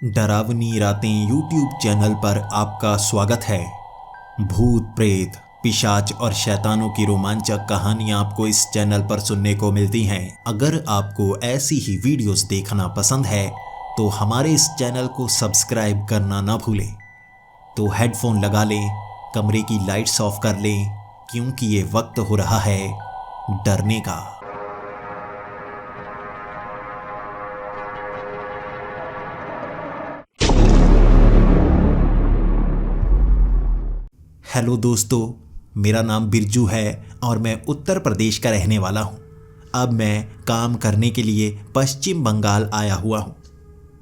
डरावनी रातें YouTube channel पर आपका स्वागत है। भूत प्रेत पिशाच और शैतानों की रोमांचक कहानियां आपको इस चैनल पर सुनने को मिलती हैं। अगर आपको ऐसी ही वीडियोस देखना पसंद है तो हमारे इस चैनल को सब्सक्राइब करना ना भूलें। तो हेडफोन लगा लें, कमरे की लाइट्स ऑफ कर लें, क्योंकि ये वक्त हो रहा है डरने का। हेलो दोस्तों, मेरा नाम बिरजू है और मैं उत्तर प्रदेश का रहने वाला हूँ। अब मैं काम करने के लिए पश्चिम बंगाल आया हुआ हूँ।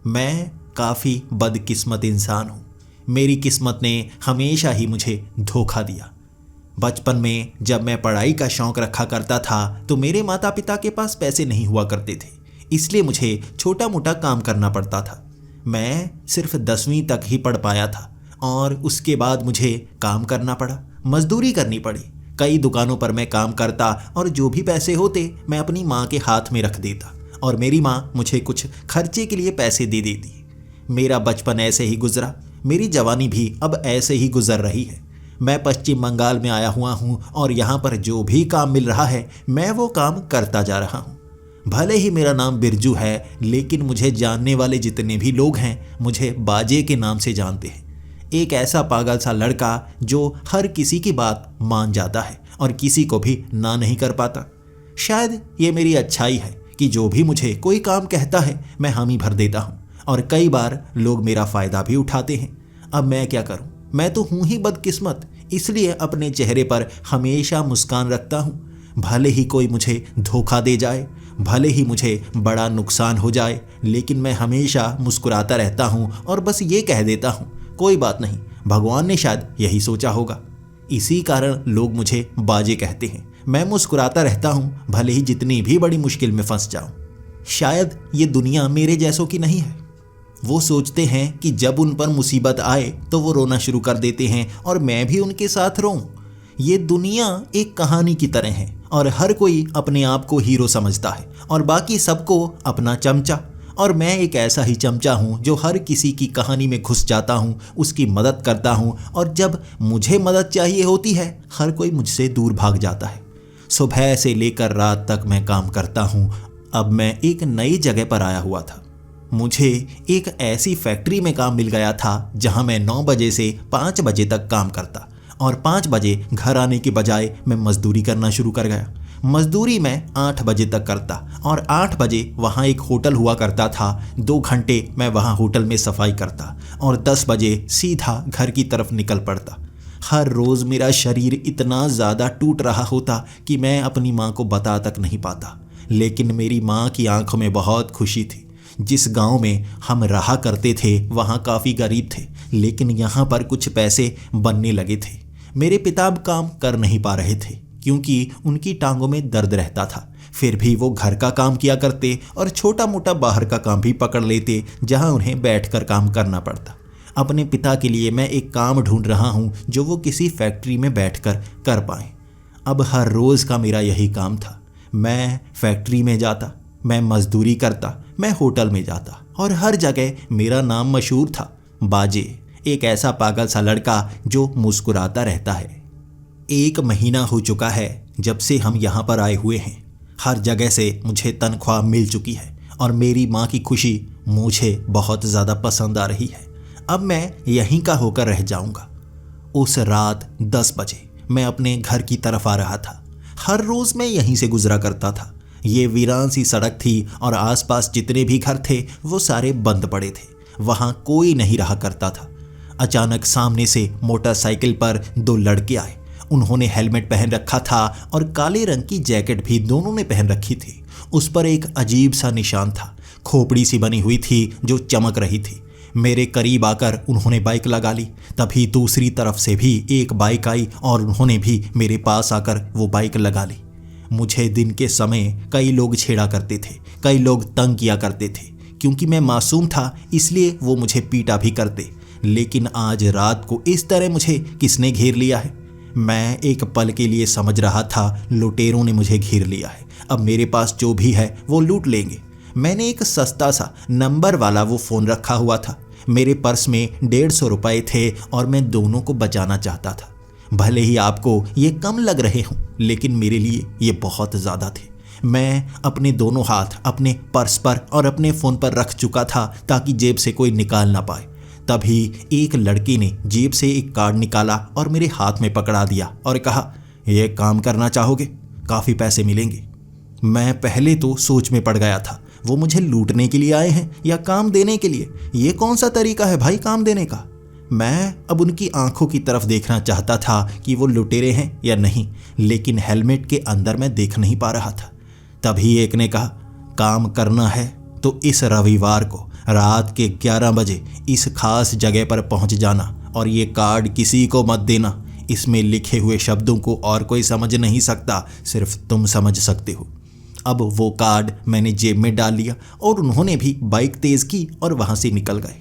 मैं काफ़ी बदकिस्मत इंसान हूँ। मेरी किस्मत ने हमेशा ही मुझे धोखा दिया। बचपन में जब मैं पढ़ाई का शौक़ रखा करता था तो मेरे माता पिता के पास पैसे नहीं हुआ करते थे, इसलिए मुझे छोटा मोटा काम करना पड़ता था। मैं सिर्फ 10वीं तक ही पढ़ पाया था और उसके बाद मुझे काम करना पड़ा, मजदूरी करनी पड़ी। कई दुकानों पर मैं काम करता और जो भी पैसे होते मैं अपनी माँ के हाथ में रख देता और मेरी माँ मुझे कुछ खर्चे के लिए पैसे दे देती। मेरा बचपन ऐसे ही गुजरा, मेरी जवानी भी अब ऐसे ही गुजर रही है। मैं पश्चिम बंगाल में आया हुआ हूँ और यहाँ पर जो भी काम मिल रहा है मैं वो काम करता जा रहा हूँ। भले ही मेरा नाम बिरजू है, लेकिन मुझे जानने वाले जितने भी लोग हैं मुझे बाजे के नाम से जानते हैं। एक ऐसा पागल सा लड़का जो हर किसी की बात मान जाता है और किसी को भी ना नहीं कर पाता। शायद ये मेरी अच्छाई है कि जो भी मुझे कोई काम कहता है मैं हामी भर देता हूँ और कई बार लोग मेरा फ़ायदा भी उठाते हैं। अब मैं क्या करूँ, मैं तो हूँ ही बदकिस्मत, इसलिए अपने चेहरे पर हमेशा मुस्कान रखता हूँ। भले ही कोई मुझे धोखा दे जाए, भले ही मुझे बड़ा नुकसान हो जाए, लेकिन मैं हमेशा मुस्कुराता रहता हूँ और बस ये कह देता हूँ, कोई बात नहीं, भगवान ने शायद यही सोचा होगा। इसी कारण लोग मुझे बाजे कहते हैं। मैं मुस्कुराता रहता हूँ भले ही जितनी भी बड़ी मुश्किल में फंस जाऊँ। शायद ये दुनिया मेरे जैसों की नहीं है। वो सोचते हैं कि जब उन पर मुसीबत आए तो वो रोना शुरू कर देते हैं और मैं भी उनके साथ रोऊं। ये दुनिया एक कहानी की तरह है और हर कोई अपने आप को हीरो समझता है और बाकी सबको अपना चमचा। और मैं एक ऐसा ही चमचा हूँ जो हर किसी की कहानी में घुस जाता हूँ, उसकी मदद करता हूँ और जब मुझे मदद चाहिए होती है हर कोई मुझसे दूर भाग जाता है। सुबह से लेकर रात तक मैं काम करता हूँ। अब मैं एक नई जगह पर आया हुआ था। मुझे एक ऐसी फैक्ट्री में काम मिल गया था जहाँ मैं 9 बजे से 5 बजे तक काम करता और 5 बजे घर आने के बजाय मैं मजदूरी करना शुरू कर गया। मजदूरी मैं 8 बजे तक करता और 8 बजे वहाँ एक होटल हुआ करता था। 2 घंटे मैं वहाँ होटल में सफाई करता और 10 बजे सीधा घर की तरफ निकल पड़ता। हर रोज़ मेरा शरीर इतना ज़्यादा टूट रहा होता कि मैं अपनी माँ को बता तक नहीं पाता, लेकिन मेरी माँ की आंखों में बहुत खुशी थी। जिस गांव में हम रहा करते थे वहाँ काफ़ी गरीब थे, लेकिन यहाँ पर कुछ पैसे बनने लगे थे। मेरे पिता अब काम कर नहीं पा रहे थे क्योंकि उनकी टांगों में दर्द रहता था। फिर भी वो घर का काम किया करते और छोटा मोटा बाहर का काम भी पकड़ लेते जहां उन्हें बैठकर काम करना पड़ता। अपने पिता के लिए मैं एक काम ढूंढ रहा हूं जो वो किसी फैक्ट्री में बैठकर कर पाएं। अब हर रोज़ का मेरा यही काम था। मैं फैक्ट्री में जाता, मैं मजदूरी करता, मैं होटल में जाता और हर जगह मेरा नाम मशहूर था, बाजे, एक ऐसा पागल सा लड़का जो मुस्कुराता रहता है। 1 महीना हो चुका है जब से हम यहाँ पर आए हुए हैं। हर जगह से मुझे तनख्वाह मिल चुकी है और मेरी माँ की खुशी मुझे बहुत ज़्यादा पसंद आ रही है। अब मैं यहीं का होकर रह जाऊँगा। उस रात 10 बजे मैं अपने घर की तरफ आ रहा था। हर रोज़ मैं यहीं से गुजरा करता था। ये वीरान सी सड़क थी और आसपास जितने भी घर थे वो सारे बंद पड़े थे, वहाँ कोई नहीं रहा करता था। अचानक सामने से मोटरसाइकिल पर 2 लड़के आए। उन्होंने हेलमेट पहन रखा था और काले रंग की जैकेट भी दोनों ने पहन रखी थी। उस पर एक अजीब सा निशान था, खोपड़ी सी बनी हुई थी जो चमक रही थी। मेरे करीब आकर उन्होंने बाइक लगा ली। तभी दूसरी तरफ से भी एक बाइक आई और उन्होंने भी मेरे पास आकर वो बाइक लगा ली। मुझे दिन के समय कई लोग छेड़ा करते थे, कई लोग तंग किया करते थे। क्योंकि मैं मासूम था इसलिए वो मुझे पीटा भी करते, लेकिन आज रात को इस तरह मुझे किसने घेर लिया है। मैं एक पल के लिए समझ रहा था लुटेरों ने मुझे घेर लिया है, अब मेरे पास जो भी है वो लूट लेंगे। मैंने एक सस्ता सा नंबर वाला वो फ़ोन रखा हुआ था। मेरे पर्स में 150 रुपये थे और मैं दोनों को बचाना चाहता था। भले ही आपको ये कम लग रहे हों, लेकिन मेरे लिए ये बहुत ज़्यादा थे। मैं अपने दोनों हाथ अपने पर्स पर और अपने फ़ोन पर रख चुका था ताकि जेब से कोई निकाल ना पाए। तभी एक लड़की ने जेब से एक कार्ड निकाला और मेरे हाथ में पकड़ा दिया और कहा, ये काम करना चाहोगे? काफ़ी पैसे मिलेंगे। मैं पहले तो सोच में पड़ गया था, वो मुझे लूटने के लिए आए हैं या काम देने के लिए? ये कौन सा तरीका है भाई काम देने का? मैं अब उनकी आंखों की तरफ देखना चाहता था कि वो लुटेरे हैं या नहीं, लेकिन हेलमेट के अंदर मैं देख नहीं पा रहा था। तभी एक ने कहा, काम करना है तो इस रविवार को रात के 11 बजे इस खास जगह पर पहुंच जाना और ये कार्ड किसी को मत देना। इसमें लिखे हुए शब्दों को और कोई समझ नहीं सकता, सिर्फ तुम समझ सकते हो। अब वो कार्ड मैंने जेब में डाल लिया और उन्होंने भी बाइक तेज की और वहां से निकल गए।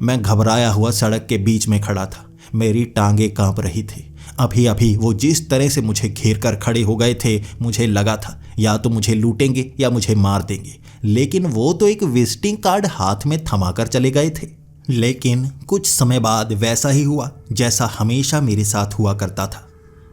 मैं घबराया हुआ सड़क के बीच में खड़ा था। मेरी टांगें कांप रही थी। अभी अभी वो जिस तरह से मुझे घेर कर खड़े हो गए थे, मुझे लगा था या तो मुझे लूटेंगे या मुझे मार देंगे, लेकिन वो तो एक विजिटिंग कार्ड हाथ में थमाकर चले गए थे। लेकिन कुछ समय बाद वैसा ही हुआ जैसा हमेशा मेरे साथ हुआ करता था।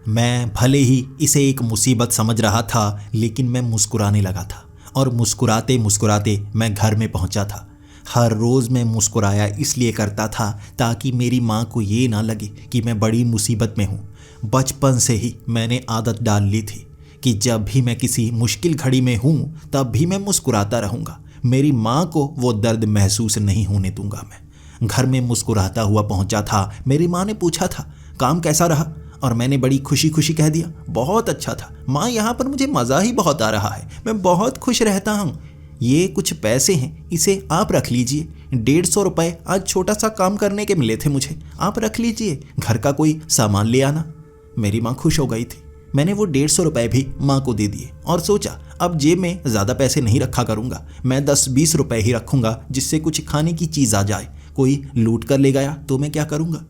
मैं भले ही इसे एक मुसीबत समझ रहा था, लेकिन मैं मुस्कुराने लगा था और मुस्कुराते मुस्कुराते मैं घर में पहुंचा था। हर रोज़ मैं मुस्कुराया इसलिए करता था ताकि मेरी माँ को ये ना लगे कि मैं बड़ी मुसीबत में हूँ। बचपन से ही मैंने आदत डाल ली थी कि जब भी मैं किसी मुश्किल घड़ी में हूँ तब भी मैं मुस्कुराता रहूँगा। मेरी माँ को वो दर्द महसूस नहीं होने दूंगा। मैं घर में मुस्कुराता हुआ पहुँचा था। मेरी माँ ने पूछा था, काम कैसा रहा? और मैंने बड़ी खुशी खुशी कह दिया, बहुत अच्छा था माँ, यहाँ पर मुझे मज़ा ही बहुत आ रहा है, मैं बहुत खुश रहता हूँ। ये कुछ पैसे हैं, इसे आप रख लीजिए। 150 रुपये आज छोटा सा काम करने के मिले थे मुझे, आप रख लीजिए, घर का कोई सामान ले आना। मेरी माँ खुश हो गई थी। मैंने वो 150 रुपये भी माँ को दे दिए और सोचा अब जेब में ज़्यादा पैसे नहीं रखा करूँगा, मैं 10-20 रुपये ही रखूँगा, जिससे कुछ खाने की चीज़ आ जाए। कोई लूट कर ले गया तो मैं क्या करूँगा?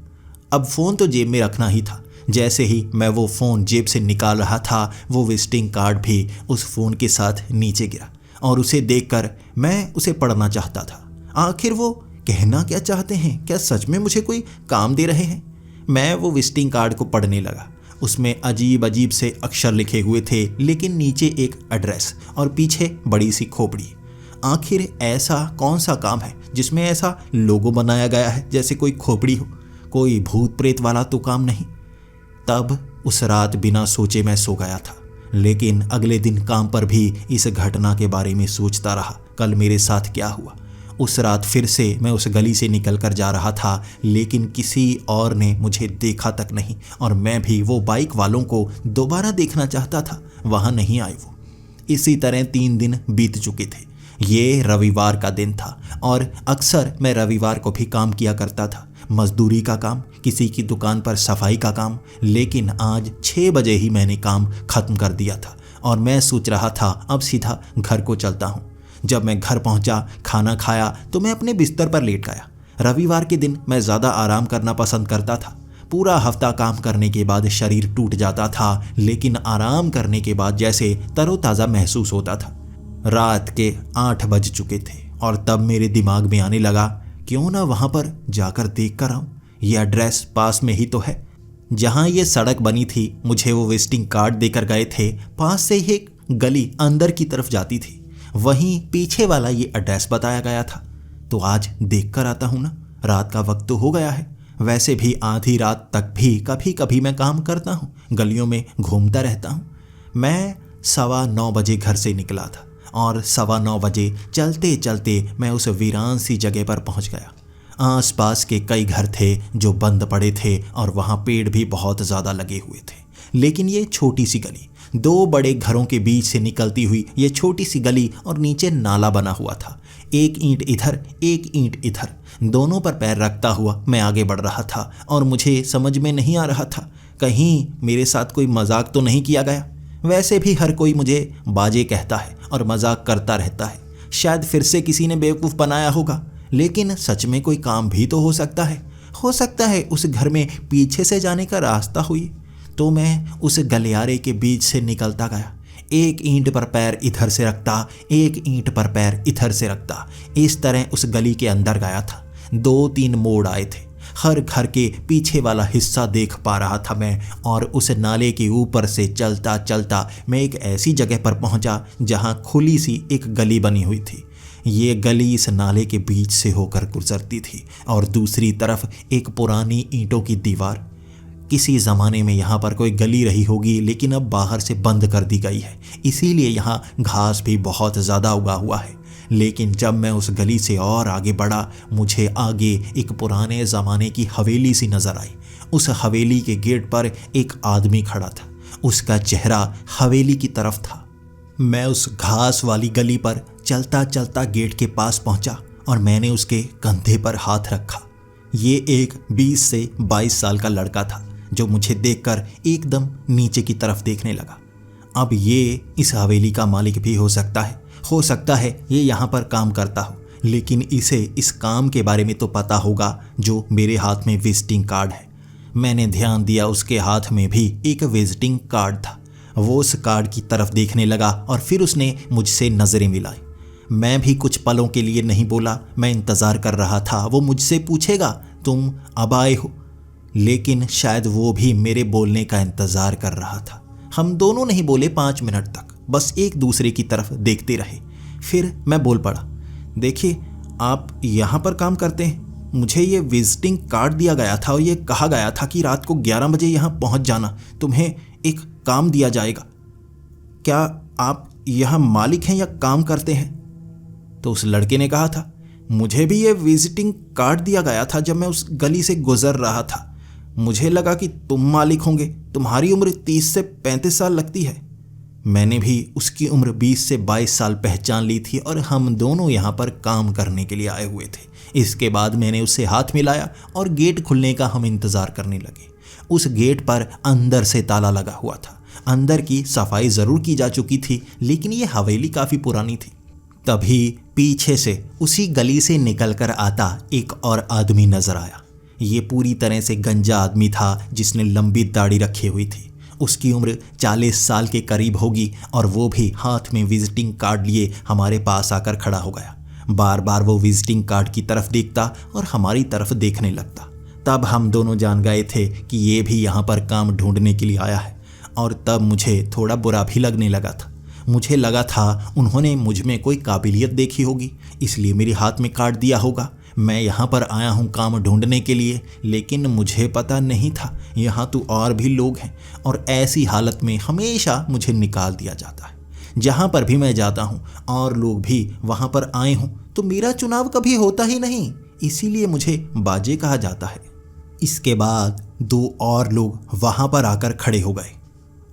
अब फ़ोन तो जेब में रखना ही था। जैसे ही मैं वो फ़ोन जेब से निकाल रहा था, वो विजिटिंग कार्ड भी उस फ़ोन के साथ नीचे गिरा और उसे देखकर मैं उसे पढ़ना चाहता था। आखिर वो कहना क्या चाहते हैं? क्या सच में मुझे कोई काम दे रहे हैं? मैं वो विजिटिंग कार्ड को पढ़ने लगा। उसमें अजीब अजीब से अक्षर लिखे हुए थे, लेकिन नीचे एक एड्रेस और पीछे बड़ी सी खोपड़ी। आखिर ऐसा कौन सा काम है जिसमें ऐसा लोगो बनाया गया है जैसे कोई खोपड़ी हो? कोई भूत प्रेत वाला तो काम नहीं। तब उस रात बिना सोचे मैं सो गया था, लेकिन अगले दिन काम पर भी इस घटना के बारे में सोचता रहा, कल मेरे साथ क्या हुआ। उस रात फिर से मैं उस गली से निकल कर जा रहा था, लेकिन किसी और ने मुझे देखा तक नहीं और मैं भी वो बाइक वालों को दोबारा देखना चाहता था, वहाँ नहीं आए वो। इसी तरह 3 दिन बीत चुके थे। ये रविवार का दिन था और अक्सर मैं रविवार को भी काम किया करता था, मजदूरी का काम, किसी की दुकान पर सफाई का काम। लेकिन आज 6 बजे ही मैंने काम खत्म कर दिया था और मैं सोच रहा था अब सीधा घर को चलता हूँ। जब मैं घर पहुँचा, खाना खाया तो मैं अपने बिस्तर पर लेट गया। रविवार के दिन मैं ज़्यादा आराम करना पसंद करता था। पूरा हफ्ता काम करने के बाद शरीर टूट जाता था, लेकिन आराम करने के बाद जैसे तरोताज़ा महसूस होता था। रात के 8 बज चुके थे और तब मेरे दिमाग में आने लगा, क्यों ना वहाँ पर जाकर देख कर आऊँ। ये एड्रेस पास में ही तो है, जहाँ ये सड़क बनी थी मुझे वो विजिटिंग कार्ड देकर गए थे, पास से ही एक गली अंदर की तरफ जाती थी, वहीं पीछे वाला ये एड्रेस बताया गया था। तो आज देख कर आता हूँ ना, रात का वक्त तो हो गया है। वैसे भी आधी रात तक भी कभी कभी मैं काम करता हूँ, गलियों में घूमता रहता हूँ। मैं 9:15 बजे घर से निकला था और 9:15 बजे चलते चलते मैं उस वीरान सी जगह पर पहुंच गया। आसपास के कई घर थे जो बंद पड़े थे और वहां पेड़ भी बहुत ज़्यादा लगे हुए थे, लेकिन ये छोटी सी गली, 2 बड़े घरों के बीच से निकलती हुई ये छोटी सी गली और नीचे नाला बना हुआ था। एक ईंट इधर, एक ईंट इधर, दोनों पर पैर रखता हुआ मैं आगे बढ़ रहा था और मुझे समझ में नहीं आ रहा था कहीं मेरे साथ कोई मजाक तो नहीं किया गया। वैसे भी हर कोई मुझे बाजे कहता है और मजाक करता रहता है, शायद फिर से किसी ने बेवकूफ़ बनाया होगा, लेकिन सच में कोई काम भी तो हो सकता है। हो सकता है उस घर में पीछे से जाने का रास्ता हुई। तो मैं उस गलियारे के बीच से निकलता गया, एक ईंट पर पैर इधर से रखता, एक ईंट पर पैर इधर से रखता, इस तरह उस गली के अंदर गया था। 2-3 मोड़ आए थे। हर घर के पीछे वाला हिस्सा देख पा रहा था मैं, और उस नाले के ऊपर से चलता चलता मैं एक ऐसी जगह पर पहुंचा जहां खुली सी एक गली बनी हुई थी। ये गली इस नाले के बीच से होकर गुजरती थी और दूसरी तरफ एक पुरानी ईंटों की दीवार। किसी ज़माने में यहाँ पर कोई गली रही होगी, लेकिन अब बाहर से बंद कर दी गई है, इसीलिए यहाँ घास भी बहुत ज़्यादा उगा हुआ है। लेकिन जब मैं उस गली से और आगे बढ़ा, मुझे आगे एक पुराने ज़माने की हवेली सी नज़र आई। उस हवेली के गेट पर एक आदमी खड़ा था, उसका चेहरा हवेली की तरफ था। मैं उस घास वाली गली पर चलता चलता गेट के पास पहुंचा और मैंने उसके कंधे पर हाथ रखा। ये एक 20 से 22 साल का लड़का था जो मुझे देखकर एकदम नीचे की तरफ देखने लगा। अब ये इस हवेली का मालिक भी हो सकता है ये यहाँ पर काम करता हो, लेकिन इसे इस काम के बारे में तो पता होगा जो मेरे हाथ में विजिटिंग कार्ड है। मैंने ध्यान दिया, उसके हाथ में भी एक विजिटिंग कार्ड था। वो उस कार्ड की तरफ देखने लगा और फिर उसने मुझसे नज़रें मिलाई। मैं भी कुछ पलों के लिए नहीं बोला। मैं इंतज़ार कर रहा था वो मुझसे पूछेगा तुम अब आए हो, लेकिन शायद वो भी मेरे बोलने का इंतज़ार कर रहा था। हम दोनों नहीं बोले 5 मिनट तक, बस एक दूसरे की तरफ देखते रहे। फिर मैं बोल पड़ा, देखिए आप यहाँ पर काम करते हैं, मुझे ये विजिटिंग कार्ड दिया गया था और ये कहा गया था कि रात को 11 बजे यहाँ पहुँच जाना, तुम्हें एक काम दिया जाएगा। क्या आप यहाँ मालिक हैं या काम करते हैं? तो उस लड़के ने कहा था, मुझे भी ये विजिटिंग कार्ड दिया गया था जब मैं उस गली से गुजर रहा था। मुझे लगा कि तुम मालिक होंगे, तुम्हारी उम्र 30 से 35 साल लगती है। मैंने भी उसकी उम्र 20 से 22 साल पहचान ली थी और हम दोनों यहाँ पर काम करने के लिए आए हुए थे। इसके बाद मैंने उससे हाथ मिलाया और गेट खुलने का हम इंतज़ार करने लगे। उस गेट पर अंदर से ताला लगा हुआ था। अंदर की सफाई ज़रूर की जा चुकी थी, लेकिन ये हवेली काफ़ी पुरानी थी। तभी पीछे से उसी गली से निकलकर आता एक और आदमी नजर आया। ये पूरी तरह से गंजा आदमी था जिसने लंबी दाढ़ी रखी हुई थी। उसकी उम्र 40 साल के करीब होगी और वो भी हाथ में विजिटिंग कार्ड लिए हमारे पास आकर खड़ा हो गया। बार बार वो विजिटिंग कार्ड की तरफ देखता और हमारी तरफ देखने लगता। तब हम दोनों जान गए थे कि ये भी यहाँ पर काम ढूंढने के लिए आया है, और तब मुझे थोड़ा बुरा भी लगने लगा था। मुझे लगा था उन्होंने मुझ में कोई काबिलियत देखी होगी, इसलिए मेरे हाथ में कार्ड दिया होगा। मैं यहाँ पर आया हूँ काम ढूंढने के लिए, लेकिन मुझे पता नहीं था यहाँ तो और भी लोग हैं, और ऐसी हालत में हमेशा मुझे निकाल दिया जाता है। जहाँ पर भी मैं जाता हूँ और लोग भी वहाँ पर आए हों तो मेरा चुनाव कभी होता ही नहीं, इसीलिए मुझे बाजे कहा जाता है। इसके बाद 2 और लोग वहाँ पर आकर खड़े हो गए।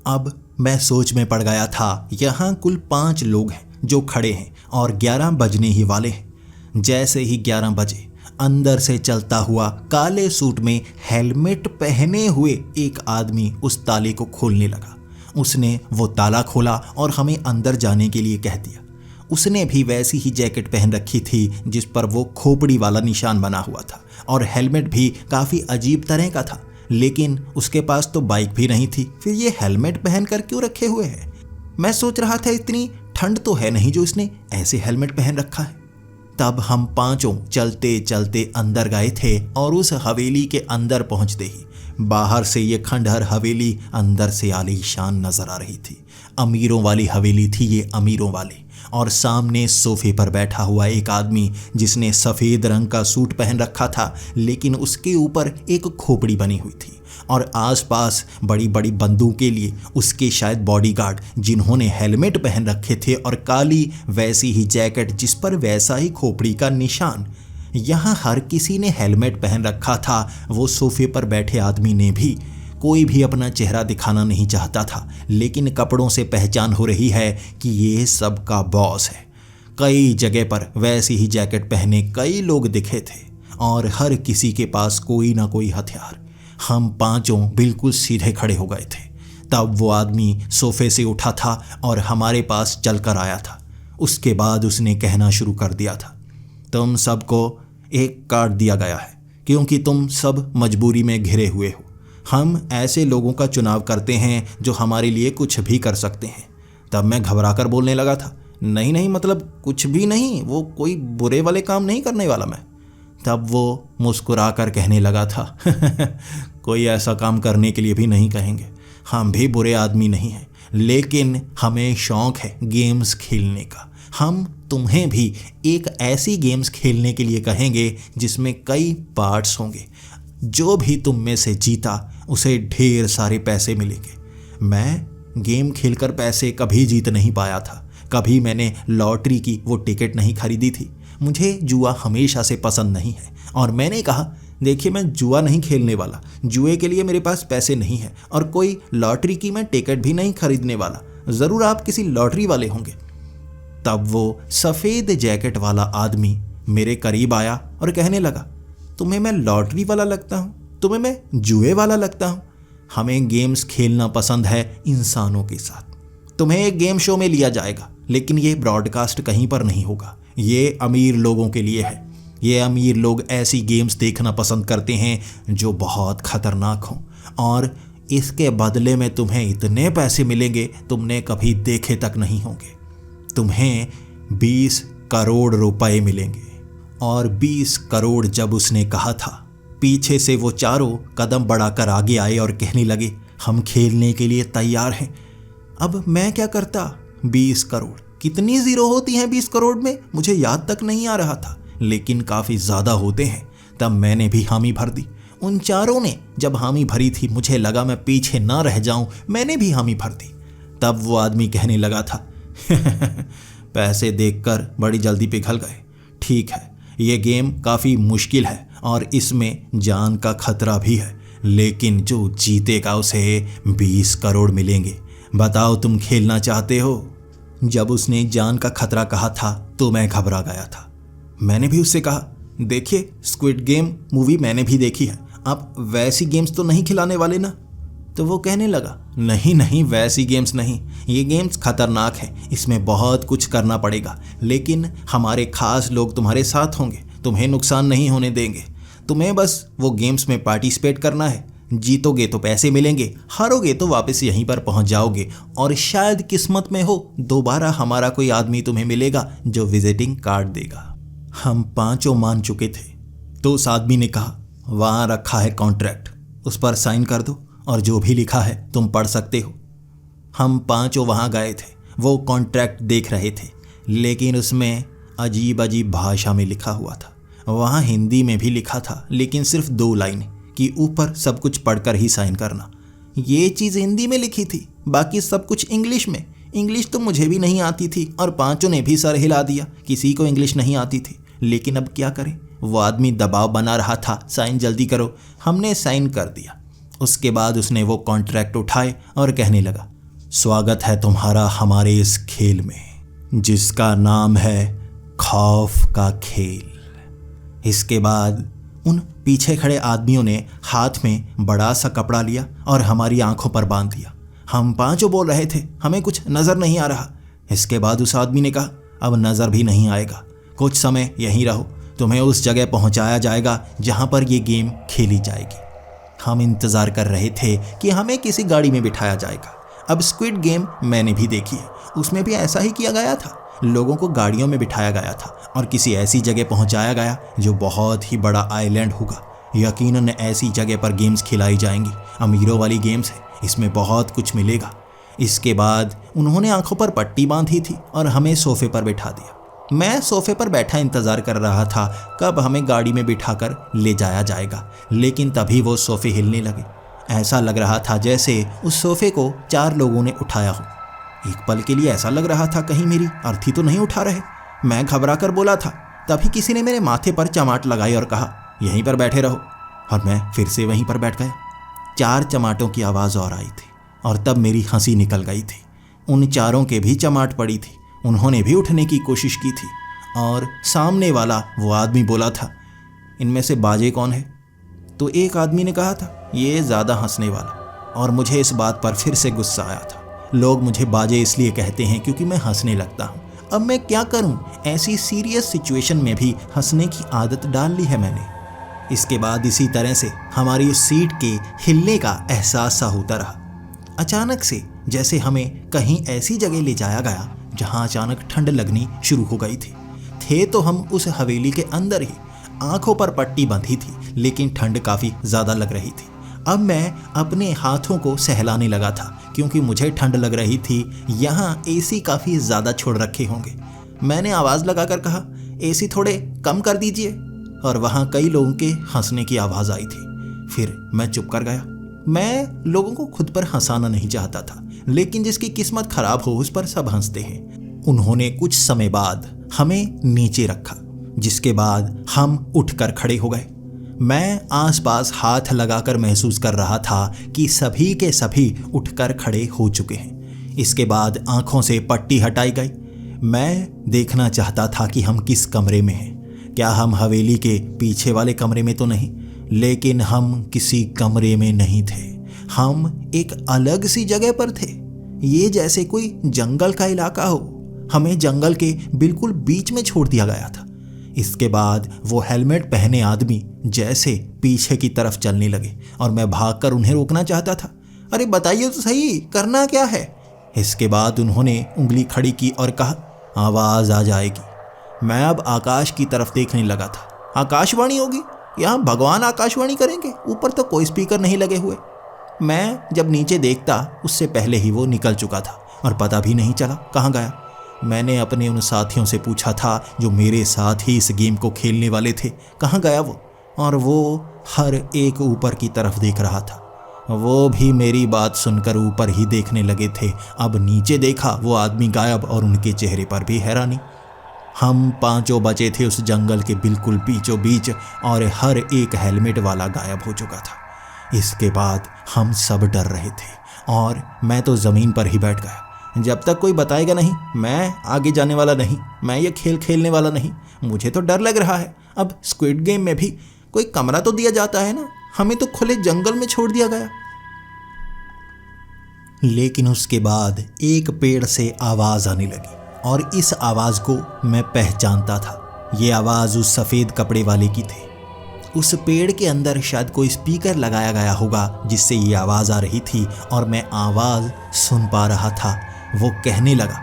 अब मैं सोच में पड़ गया था, यहाँ कुल 5 लोग हैं जो खड़े हैं और 11 बजने ही वाले हैं। जैसे ही 11 बजे अंदर से चलता हुआ काले सूट में हेलमेट पहने हुए एक आदमी उस ताले को खोलने लगा। उसने वो ताला खोला और हमें अंदर जाने के लिए कह दिया। उसने भी वैसी ही जैकेट पहन रखी थी जिस पर वो खोपड़ी वाला निशान बना हुआ था, और हेलमेट भी काफ़ी अजीब तरह का था। लेकिन उसके पास तो बाइक भी नहीं थी, फिर ये हेलमेट पहन कर क्यों रखे हुए है? मैं सोच रहा था इतनी ठंड तो है नहीं जो इसने ऐसे हेलमेट पहन रखा है। तब हम 5 चलते चलते अंदर गए थे और उस हवेली के अंदर पहुंचते ही बाहर से ये खंडहर हवेली अंदर से आलीशान नजर आ रही थी। अमीरों वाली हवेली थी ये, अमीरों वाली। और सामने सोफे पर बैठा हुआ एक आदमी जिसने सफ़ेद रंग का सूट पहन रखा था, लेकिन उसके ऊपर एक खोपड़ी बनी हुई थी, और आसपास बड़ी बड़ी बंदूकें लिए उसके शायद बॉडीगार्ड, जिन्होंने हेलमेट पहन रखे थे और काली वैसी ही जैकेट जिस पर वैसा ही खोपड़ी का निशान। यहाँ हर किसी ने हेलमेट पहन रखा था। वो सोफे पर बैठे आदमी ने भी। कोई भी अपना चेहरा दिखाना नहीं चाहता था, लेकिन कपड़ों से पहचान हो रही है कि ये सबका बॉस है। कई जगह पर वैसी ही जैकेट पहने कई लोग दिखे थे और हर किसी के पास कोई ना कोई हथियार। हम 5 बिल्कुल सीधे खड़े हो गए थे। तब वो आदमी सोफे से उठा था और हमारे पास चलकर आया था। उसके बाद उसने कहना शुरू कर दिया था, तुम सबको एक कार्ड दिया गया है क्योंकि तुम सब मजबूरी में घिरे हुए हो। हम ऐसे लोगों का चुनाव करते हैं जो हमारे लिए कुछ भी कर सकते हैं। तब मैं घबराकर बोलने लगा था, नहीं नहीं, मतलब कुछ भी नहीं, वो कोई बुरे वाले काम नहीं करने वाला मैं। तब वो मुस्कुरा कर कहने लगा था कोई ऐसा काम करने के लिए भी नहीं कहेंगे, हम भी बुरे आदमी नहीं हैं, लेकिन हमें शौक़ है गेम्स खेलने का। हम तुम्हें भी एक ऐसी गेम्स खेलने के लिए कहेंगे जिसमें कई पार्ट्स होंगे। जो भी तुम में से जीता उसे ढेर सारे पैसे मिलेंगे। मैं गेम खेलकर पैसे कभी जीत नहीं पाया था, कभी मैंने लॉटरी की वो टिकट नहीं खरीदी थी। मुझे जुआ हमेशा से पसंद नहीं है और मैंने कहा देखिए मैं जुआ नहीं खेलने वाला, जुए के लिए मेरे पास पैसे नहीं है और कोई लॉटरी की मैं टिकट भी नहीं खरीदने वाला, ज़रूर आप किसी लॉटरी वाले होंगे। तब वो सफ़ेद जैकेट वाला आदमी मेरे करीब आया और कहने लगा तुम्हें मैं लॉटरी वाला लगता हूँ, तुम्हें मैं जुए वाला लगता हूँ। हमें गेम्स खेलना पसंद है इंसानों के साथ। तुम्हें एक गेम शो में लिया जाएगा, लेकिन ये ब्रॉडकास्ट कहीं पर नहीं होगा, ये अमीर लोगों के लिए है। ये अमीर लोग ऐसी गेम्स देखना पसंद करते हैं जो बहुत खतरनाक हों और इसके बदले में तुम्हें इतने पैसे मिलेंगे तुमने कभी देखे तक नहीं होंगे। तुम्हें 20 करोड़ रुपए मिलेंगे। और 20 करोड़ जब उसने कहा था, पीछे से वो चारों कदम बढ़ाकर आगे आए और कहने लगे हम खेलने के लिए तैयार हैं। अब मैं क्या करता? 20 करोड़ कितनी ज़ीरो होती हैं 20 करोड़ में? मुझे याद तक नहीं आ रहा था, लेकिन काफ़ी ज़्यादा होते हैं। तब मैंने भी हामी भर दी। उन चारों ने जब हामी भरी थी मुझे लगा मैं पीछे ना रह जाऊं, मैंने भी हामी भर दी। तब वो आदमी कहने लगा था पैसे देखकर बड़ी जल्दी पिघल गए। ठीक है, ये गेम काफ़ी मुश्किल है और इसमें जान का खतरा भी है, लेकिन जो जीतेगा उसे 20 करोड़ मिलेंगे। बताओ तुम खेलना चाहते हो? जब उसने जान का खतरा कहा था तो मैं घबरा गया था। मैंने भी उससे कहा देखिए स्क्विड गेम मूवी मैंने भी देखी है, आप वैसी गेम्स तो नहीं खिलाने वाले ना? तो वो कहने लगा नहीं नहीं, वैसी गेम्स नहीं, ये गेम्स खतरनाक है, इसमें बहुत कुछ करना पड़ेगा, लेकिन हमारे खास लोग तुम्हारे साथ होंगे, तुम्हें नुकसान नहीं होने देंगे। तुम्हें बस वो गेम्स में पार्टिसिपेट करना है, जीतोगे तो पैसे मिलेंगे, हारोगे तो वापस यहीं पर पहुंच जाओगे और शायद किस्मत में हो दोबारा हमारा कोई आदमी तुम्हें मिलेगा जो विजिटिंग कार्ड देगा। हम पांचों मान चुके थे। तो उस आदमी ने कहा वहाँ रखा है कॉन्ट्रैक्ट, उस पर साइन कर दो और जो भी लिखा है तुम पढ़ सकते हो। हम पांचों वहाँ गए थे, वो कॉन्ट्रैक्ट देख रहे थे, लेकिन उसमें अजीब अजीब भाषा में लिखा हुआ था। वहाँ हिंदी में भी लिखा था, लेकिन सिर्फ 2 लाइन कि ऊपर सब कुछ पढ़कर ही साइन करना। ये चीज़ हिंदी में लिखी थी, बाकी सब कुछ इंग्लिश में। इंग्लिश तो मुझे भी नहीं आती थी और पांचों ने भी सर हिला दिया, किसी को इंग्लिश नहीं आती थी। लेकिन अब क्या करें, वो आदमी दबाव बना रहा था, साइन जल्दी करो। हमने साइन कर दिया। उसके बाद उसने वो कॉन्ट्रैक्ट उठाए और कहने लगा स्वागत है तुम्हारा हमारे इस खेल में जिसका नाम है खौफ का खेल। इसके बाद उन पीछे खड़े आदमियों ने हाथ में बड़ा सा कपड़ा लिया और हमारी आंखों पर बांध दिया। हम पांचों बोल रहे थे हमें कुछ नज़र नहीं आ रहा। इसके बाद उस आदमी ने कहा अब नज़र भी नहीं आएगा, कुछ समय यहीं रहो, तुम्हें उस जगह पहुंचाया जाएगा जहां पर ये गेम खेली जाएगी। हम इंतज़ार कर रहे थे कि हमें किसी गाड़ी में बिठाया जाएगा। अब स्क्विड गेम मैंने भी देखी है, उसमें भी ऐसा ही किया गया था। लोगों को गाड़ियों में बिठाया गया था और किसी ऐसी जगह पहुंचाया गया जो बहुत ही बड़ा आइलैंड होगा। यकीनन ऐसी जगह पर गेम्स खिलाई जाएंगी, अमीरों वाली गेम्स है, इसमें बहुत कुछ मिलेगा। इसके बाद उन्होंने आंखों पर पट्टी बांधी थी और हमें सोफे पर बिठा दिया। मैं सोफे पर बैठा इंतज़ार कर रहा था कब हमें गाड़ी में बिठाकर ले जाया जाएगा, लेकिन तभी वो सोफे हिलने लगे। ऐसा लग रहा था जैसे उस सोफे को 4 लोगों ने उठाया हो। एक पल के लिए ऐसा लग रहा था कहीं मेरी अर्थी तो नहीं उठा रहे। मैं घबरा कर बोला था, तभी किसी ने मेरे माथे पर चमाट लगाई और कहा यहीं पर बैठे रहो, और मैं फिर से वहीं पर बैठ गया। 4 चमाटों की आवाज़ और आई थी और तब मेरी हंसी निकल गई थी। उन चारों के भी चमाट पड़ी थी, उन्होंने भी उठने की कोशिश की थी और सामने वाला वो आदमी बोला था इनमें से बाजे कौन है? तो एक आदमी ने कहा था ये ज़्यादा हंसने वाला, और मुझे इस बात पर फिर से गुस्सा आया था। लोग मुझे बाजे इसलिए कहते हैं क्योंकि मैं हंसने लगता हूँ। अब मैं क्या करूँ, ऐसी सीरियस सिचुएशन में भी हंसने की आदत डाल ली है मैंने। इसके बाद इसी तरह से हमारी उस सीट के हिलने का एहसास सा होता रहा। अचानक से जैसे हमें कहीं ऐसी जगह ले जाया गया जहाँ अचानक ठंड लगनी शुरू हो गई थी। थे तो हम उस हवेली के अंदर ही, आंखों पर पट्टी बंधी थी, लेकिन ठंड काफ़ी ज़्यादा लग रही थी। अब मैं अपने हाथों को सहलाने लगा था क्योंकि मुझे ठंड लग रही थी। यहाँ एसी काफ़ी ज़्यादा छोड़ रखे होंगे। मैंने आवाज़ लगाकर कहा, एसी थोड़े कम कर दीजिए, और वहाँ कई लोगों के हंसने की आवाज़ आई थी। फिर मैं चुप कर गया। मैं लोगों को खुद पर हंसाना नहीं चाहता था, लेकिन जिसकी किस्मत खराब हो उस पर सब हंसते हैं। उन्होंने कुछ समय बाद हमें नीचे रखा, जिसके बाद हम उठकर खड़े हो गए। मैं आसपास हाथ लगाकर महसूस कर रहा था कि सभी के सभी उठकर खड़े हो चुके हैं। इसके बाद आंखों से पट्टी हटाई गई। मैं देखना चाहता था कि हम किस कमरे में हैं। क्या हम हवेली के पीछे वाले कमरे में तो नहीं, लेकिन हम किसी कमरे में नहीं थे। हम एक अलग सी जगह पर थे। ये जैसे कोई जंगल का इलाका हो। हमें जंगल के बिल्कुल बीच में छोड़ दिया गया था। इसके बाद वो हेलमेट पहने आदमी जैसे पीछे की तरफ चलने लगे और मैं भागकर उन्हें रोकना चाहता था। अरे बताइए तो सही, करना क्या है? इसके बाद उन्होंने उंगली खड़ी की और कहा, आवाज़ आ जाएगी। मैं अब आकाश की तरफ देखने लगा था। आकाशवाणी होगी? यहाँ भगवान आकाशवाणी करेंगे? ऊपर तो कोई स्पीकर नहीं लगे हुए। मैं जब नीचे देखता उससे पहले ही वो निकल चुका था और पता भी नहीं चला कहाँ गया। मैंने अपने उन साथियों से पूछा था जो मेरे साथ ही इस गेम को खेलने वाले थे, कहाँ गया वो? और वो हर एक ऊपर की तरफ देख रहा था। वो भी मेरी बात सुनकर ऊपर ही देखने लगे थे। अब नीचे देखा, वो आदमी गायब और उनके चेहरे पर भी हैरानी। हम पांचों बचे थे उस जंगल के बिल्कुल बीचों बीच और हर एक हेलमेट वाला गायब हो चुका था। इसके बाद हम सब डर रहे थे और मैं तो ज़मीन पर ही बैठ गया। जब तक कोई बताएगा नहीं, मैं आगे जाने वाला नहीं। मैं ये खेल खेलने वाला नहीं। मुझे तो डर लग रहा है। अब स्क्विड गेम में भी कोई कमरा तो दिया जाता है ना, हमें तो खुले जंगल में छोड़ दिया गया। लेकिन उसके बाद एक पेड़ से आवाज़ आने लगी और इस आवाज़ को मैं पहचानता था। ये आवाज़ उस सफ़ेद कपड़े वाले की थी। उस पेड़ के अंदर शायद कोई स्पीकर लगाया गया होगा जिससे ये आवाज़ आ रही थी और मैं आवाज़ सुन पा रहा था। वो कहने लगा,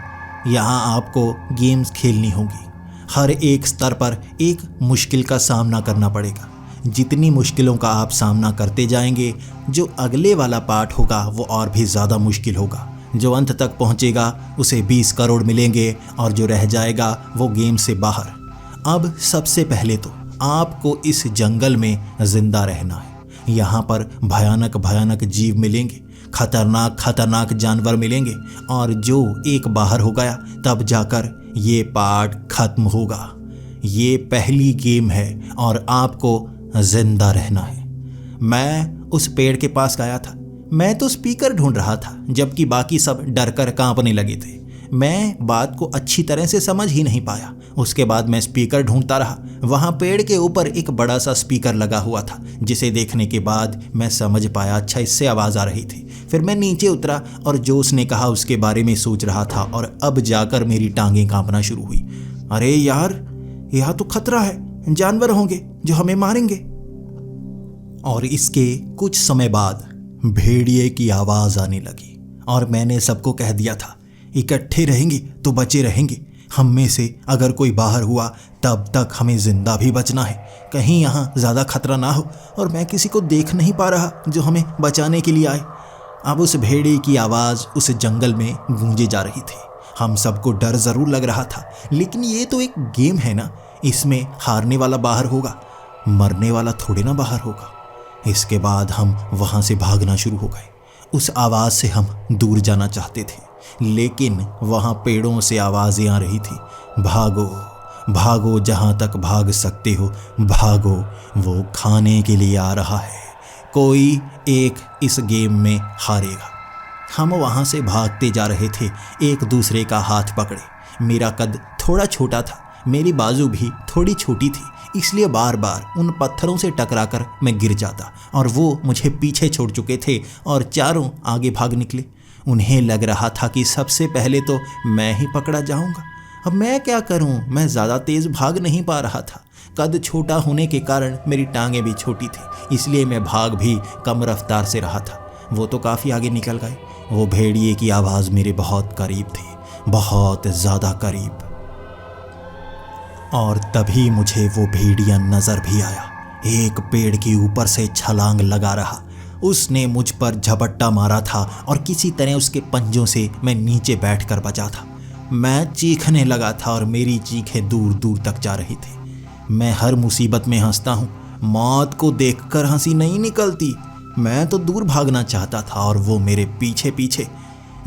यहाँ आपको गेम्स खेलनी होगी। हर एक स्तर पर एक मुश्किल का सामना करना पड़ेगा। जितनी मुश्किलों का आप सामना करते जाएंगे, जो अगले वाला पार्ट होगा वो और भी ज़्यादा मुश्किल होगा। जो अंत तक पहुँचेगा उसे 20 करोड़ मिलेंगे और जो रह जाएगा वो गेम से बाहर। अब सबसे पहले तो आपको इस जंगल में ज़िंदा रहना है। यहाँ पर भयानक भयानक जीव मिलेंगे, खतरनाक खतरनाक जानवर मिलेंगे और जो एक बाहर हो गया तब जाकर ये पार्ट खत्म होगा। ये पहली गेम है और आपको जिंदा रहना है। मैं उस पेड़ के पास गया था। मैं तो स्पीकर ढूंढ रहा था जबकि बाकी सब डर कर कांपने लगे थे। मैं बात को अच्छी तरह से समझ ही नहीं पाया। उसके बाद मैं स्पीकर ढूंढता रहा। वहाँ पेड़ के ऊपर एक बड़ा सा स्पीकर लगा हुआ था, जिसे देखने के बाद मैं समझ पाया, अच्छा इससे आवाज़ आ रही थी। फिर मैं नीचे उतरा और जो उसने कहा उसके बारे में सोच रहा था और अब जाकर मेरी टांगें कांपना शुरू हुई। अरे यार, यहाँ तो खतरा है, जानवर होंगे जो हमें मारेंगे। और इसके कुछ समय बाद भेड़िए की आवाज़ आने लगी और मैंने सबको कह दिया था, इकट्ठे रहेंगे तो बचे रहेंगे। हम में से अगर कोई बाहर हुआ तब तक हमें जिंदा भी बचना है, कहीं यहाँ ज़्यादा खतरा ना हो और मैं किसी को देख नहीं पा रहा जो हमें बचाने के लिए आए। अब उस भेड़िए की आवाज़ उस जंगल में गूंजे जा रही थी। हम सबको डर ज़रूर लग रहा था, लेकिन ये तो एक गेम है ना, इसमें हारने वाला बाहर होगा, मरने वाला थोड़े ना बाहर होगा। इसके बाद हम वहाँ से भागना शुरू हो गए। उस आवाज़ से हम दूर जाना चाहते थे, लेकिन वहाँ पेड़ों से आवाज़ें आ रही थी, भागो भागो, जहाँ तक भाग सकते हो भागो, वो खाने के लिए आ रहा है, कोई एक इस गेम में हारेगा। हम वहाँ से भागते जा रहे थे, एक दूसरे का हाथ पकड़े। मेरा कद थोड़ा छोटा था, मेरी बाजू भी थोड़ी छोटी थी, इसलिए बार बार उन पत्थरों से टकराकर मैं गिर जाता और वो मुझे पीछे छोड़ चुके थे और चारों आगे भाग निकले। उन्हें लग रहा था कि सबसे पहले तो मैं ही पकड़ा जाऊंगा। अब मैं क्या करूं, मैं ज़्यादा तेज़ भाग नहीं पा रहा था। कद छोटा होने के कारण मेरी टांगें भी छोटी थी, इसलिए मैं भाग भी कम रफ्तार से रहा था। वो तो काफ़ी आगे निकल गए। वो भेड़िए की आवाज़ मेरे बहुत करीब थी, बहुत ज़्यादा करीब। और तभी मुझे वो भेड़िया नजर भी आया। एक पेड़ के ऊपर से छलांग लगा रहा। उसने मुझ पर झपट्टा मारा था और किसी तरह उसके पंजों से मैं नीचे बैठकर बचा था। मैं चीखने लगा था और मेरी चीखें दूर दूर तक जा रही थी। मैं हर मुसीबत में हंसता हूँ, मौत को देखकर हंसी नहीं निकलती। मैं तो दूर भागना चाहता था और वो मेरे पीछे पीछे।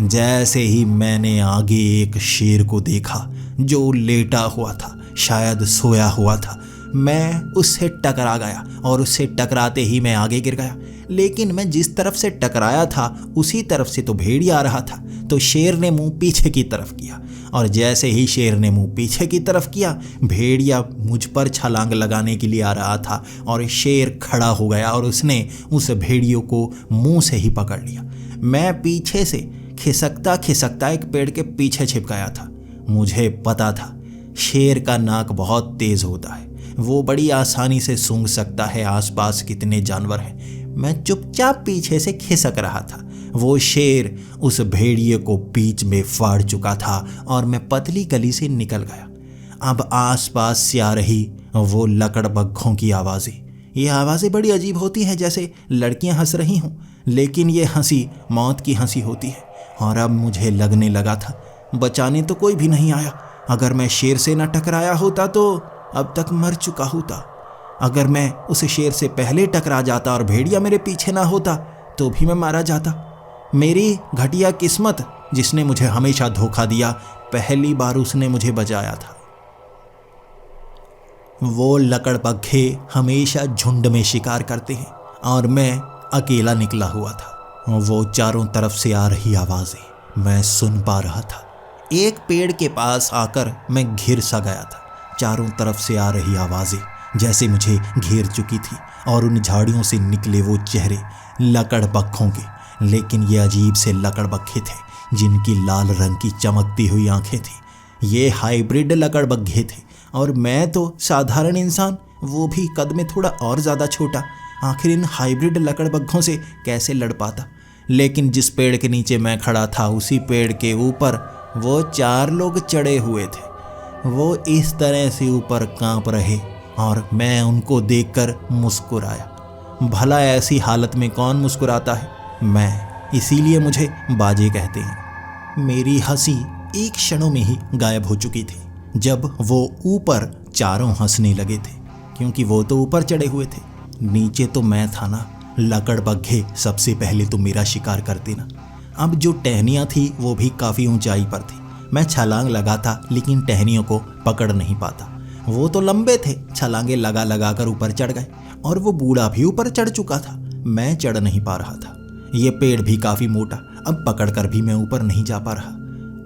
जैसे ही मैंने आगे एक शेर को देखा जो लेटा हुआ था, शायद सोया हुआ था, मैं उससे टकरा गया और उससे टकराते ही मैं आगे गिर गया। लेकिन मैं जिस तरफ से टकराया था उसी तरफ से तो भेड़िया आ रहा था, तो शेर ने मुंह पीछे की तरफ किया और जैसे ही शेर ने मुंह पीछे की तरफ किया, भेड़िया मुझ पर छलांग लगाने के लिए आ रहा था और शेर खड़ा हो गया और उसने उस भेड़ियों को मुंह से ही पकड़ लिया। मैं पीछे से खिसकता खिसकता एक पेड़ के पीछे छिप गया था। मुझे पता था शेर का नाक बहुत तेज होता है, वो बड़ी आसानी से सूंघ सकता है आसपास कितने जानवर हैं। मैं चुपचाप पीछे से खिसक रहा था। वो शेर उस भेड़िए को बीच में फाड़ चुका था और मैं पतली गली से निकल गया। अब आसपास से आ रही वो लकड़बग्घों की आवाज़ें। ये आवाज़ें बड़ी अजीब होती हैं, जैसे लड़कियां हंस रही हों, लेकिन ये हंसी मौत की हंसी होती है। और अब मुझे लगने लगा था बचाने तो कोई भी नहीं आया। अगर मैं शेर से न टकराया होता तो अब तक मर चुका होता। अगर मैं उस शेर से पहले टकरा जाता और भेड़िया मेरे पीछे ना होता तो भी मैं मारा जाता। मेरी घटिया किस्मत, जिसने मुझे हमेशा धोखा दिया, पहली बार उसने मुझे बचाया था। वो लकड़बग्घे हमेशा झुंड में शिकार करते हैं और मैं अकेला निकला हुआ था। वो चारों तरफ से आ रही आवाज़ें मैं सुन पा रहा था। एक पेड़ के पास आकर मैं घिर सा गया था। चारों तरफ से आ रही आवाज़ें जैसे मुझे घेर चुकी थी और उन झाड़ियों से निकले वो चेहरे लकड़बग्घों के, लेकिन ये अजीब से लकड़बग्घे थे जिनकी लाल रंग की चमकती हुई आंखें थी। ये हाइब्रिड लकड़बग्घे थे और मैं तो साधारण इंसान, वो भी कद में थोड़ा और ज़्यादा छोटा। आखिर इन हाइब्रिड लकड़बग्घों से कैसे लड़ पाता। लेकिन जिस पेड़ के नीचे मैं खड़ा था उसी पेड़ के ऊपर वो 4 लोग चढ़े हुए थे। वो इस तरह से ऊपर कांप रहे और मैं उनको देखकर मुस्कुराया। भला ऐसी हालत में कौन मुस्कुराता है? मैं, इसीलिए मुझे बाजे कहते हैं। मेरी हंसी एक क्षणों में ही गायब हो चुकी थी जब वो ऊपर चारों हंसने लगे थे, क्योंकि वो तो ऊपर चढ़े हुए थे, नीचे तो मैं था ना। लकड़बग्घे सबसे पहले तो मेरा शिकार करते ना। अब जो टहनियाँ थी वो भी काफ़ी ऊंचाई पर थी। मैं छलांग लगाता लेकिन टहनियों को पकड़ नहीं पाता। वो तो लंबे थे, छलांगे लगा लगा कर ऊपर चढ़ गए और वो बूढ़ा भी ऊपर चढ़ चुका था। मैं चढ़ नहीं पा रहा था। ये पेड़ भी काफ़ी मोटा, अब पकड़कर भी मैं ऊपर नहीं जा पा रहा।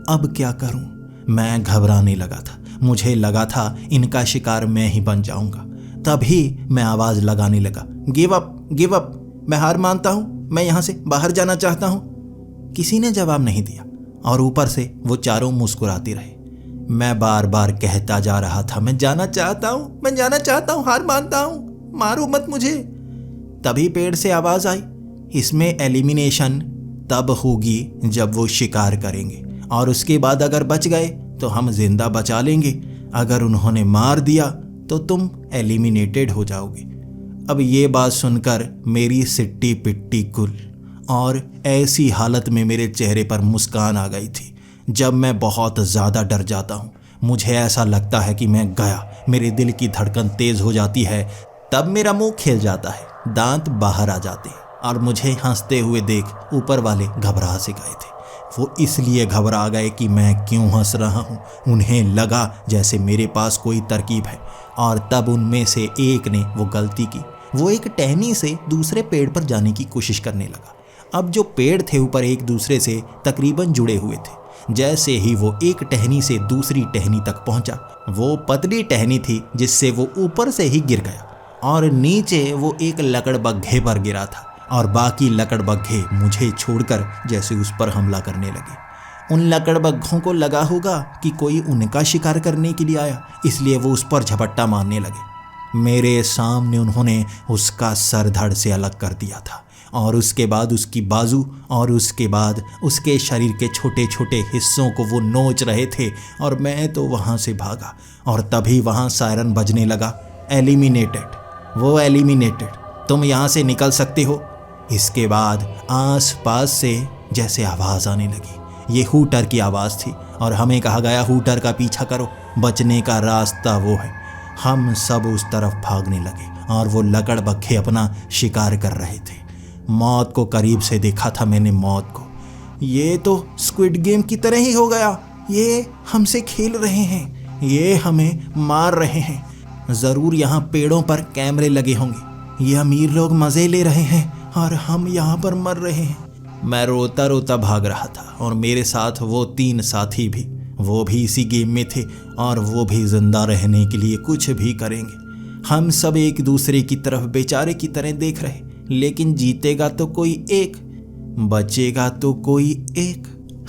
अब क्या करूं? मैं घबराने लगा था। मुझे लगा था इनका शिकार मैं ही बन जाऊंगा। तभी मैं आवाज़ लगाने लगा, गिव अप, गिव अप, मैं हार मानता हूँ, मैं यहाँ से बाहर जाना चाहता हूँ। किसी ने जवाब नहीं दिया और ऊपर से वो चारों मुस्कुराते रहे। मैं बार बार कहता जा रहा था, मैं जाना चाहता हूँ, मैं जाना चाहता हूँ, हार मानता हूँ, मारो मत मुझे। तभी पेड़ से आवाज़ आई, इसमें एलिमिनेशन तब होगी जब वो शिकार करेंगे और उसके बाद अगर बच गए तो हम जिंदा बचा लेंगे, अगर उन्होंने मार दिया तो तुम एलिमिनेटेड हो जाओगे। अब ये बात सुनकर मेरी सिट्टी पिट्टी गुल और ऐसी हालत में मेरे चेहरे पर मुस्कान आ गई थी। जब मैं बहुत ज़्यादा डर जाता हूँ, मुझे ऐसा लगता है कि मैं गया, मेरे दिल की धड़कन तेज़ हो जाती है, तब मेरा मुंह खिल जाता है, दांत बाहर आ जाते हैं और मुझे हंसते हुए देख ऊपर वाले घबरा से गए थे। वो इसलिए घबरा गए कि मैं क्यों हंस रहा हूँ। उन्हें लगा जैसे मेरे पास कोई तरकीब है और तब उनमें से एक ने वो गलती की। वो एक टहनी से दूसरे पेड़ पर जाने की कोशिश करने लगा। अब जो पेड़ थे ऊपर एक दूसरे से तकरीबन जुड़े हुए थे। जैसे ही वो एक टहनी से दूसरी टहनी तक पहुंचा, वो पतली टहनी थी जिससे वो ऊपर से ही गिर गया और नीचे वो एक लकड़बग्घे पर गिरा था और बाकी लकड़बग्घे मुझे छोड़कर जैसे उस पर हमला करने लगे। उन लकड़बग्घों को लगा होगा कि कोई उनका शिकार करने के लिए आया, इसलिए वो उस पर झपट्टा मारने लगे। मेरे सामने उन्होंने उसका सर धड़ से अलग कर दिया था और उसके बाद उसकी बाजू और उसके बाद उसके शरीर के छोटे छोटे हिस्सों को वो नोच रहे थे और मैं तो वहाँ से भागा और तभी वहाँ सायरन बजने लगा, एलिमिनेटेड, वो एलिमिनेटेड, तुम यहाँ से निकल सकते हो। इसके बाद आस पास से जैसे आवाज़ आने लगी, ये हूटर की आवाज़ थी और हमें कहा गया हूटर का पीछा करो, बचने का रास्ता वो है। हम सब उस तरफ भागने लगे और वो लकड़बग्घे अपना शिकार कर रहे थे। मौत को करीब से देखा था मैंने, मौत को। ये तो स्क्विड गेम की तरह ही हो गया, ये हमसे खेल रहे हैं, ये हमें मार रहे हैं। ज़रूर यहाँ पेड़ों पर कैमरे लगे होंगे, ये अमीर लोग मज़े ले रहे हैं और हम यहाँ पर मर रहे हैं। मैं रोता रोता भाग रहा था और मेरे साथ वो 3 साथी भी, वो भी इसी गेम में थे और वो भी जिंदा रहने के लिए कुछ भी करेंगे। हम सब एक दूसरे की तरफ बेचारे की तरह देख रहे, लेकिन जीतेगा तो कोई एक, बचेगा तो कोई एक।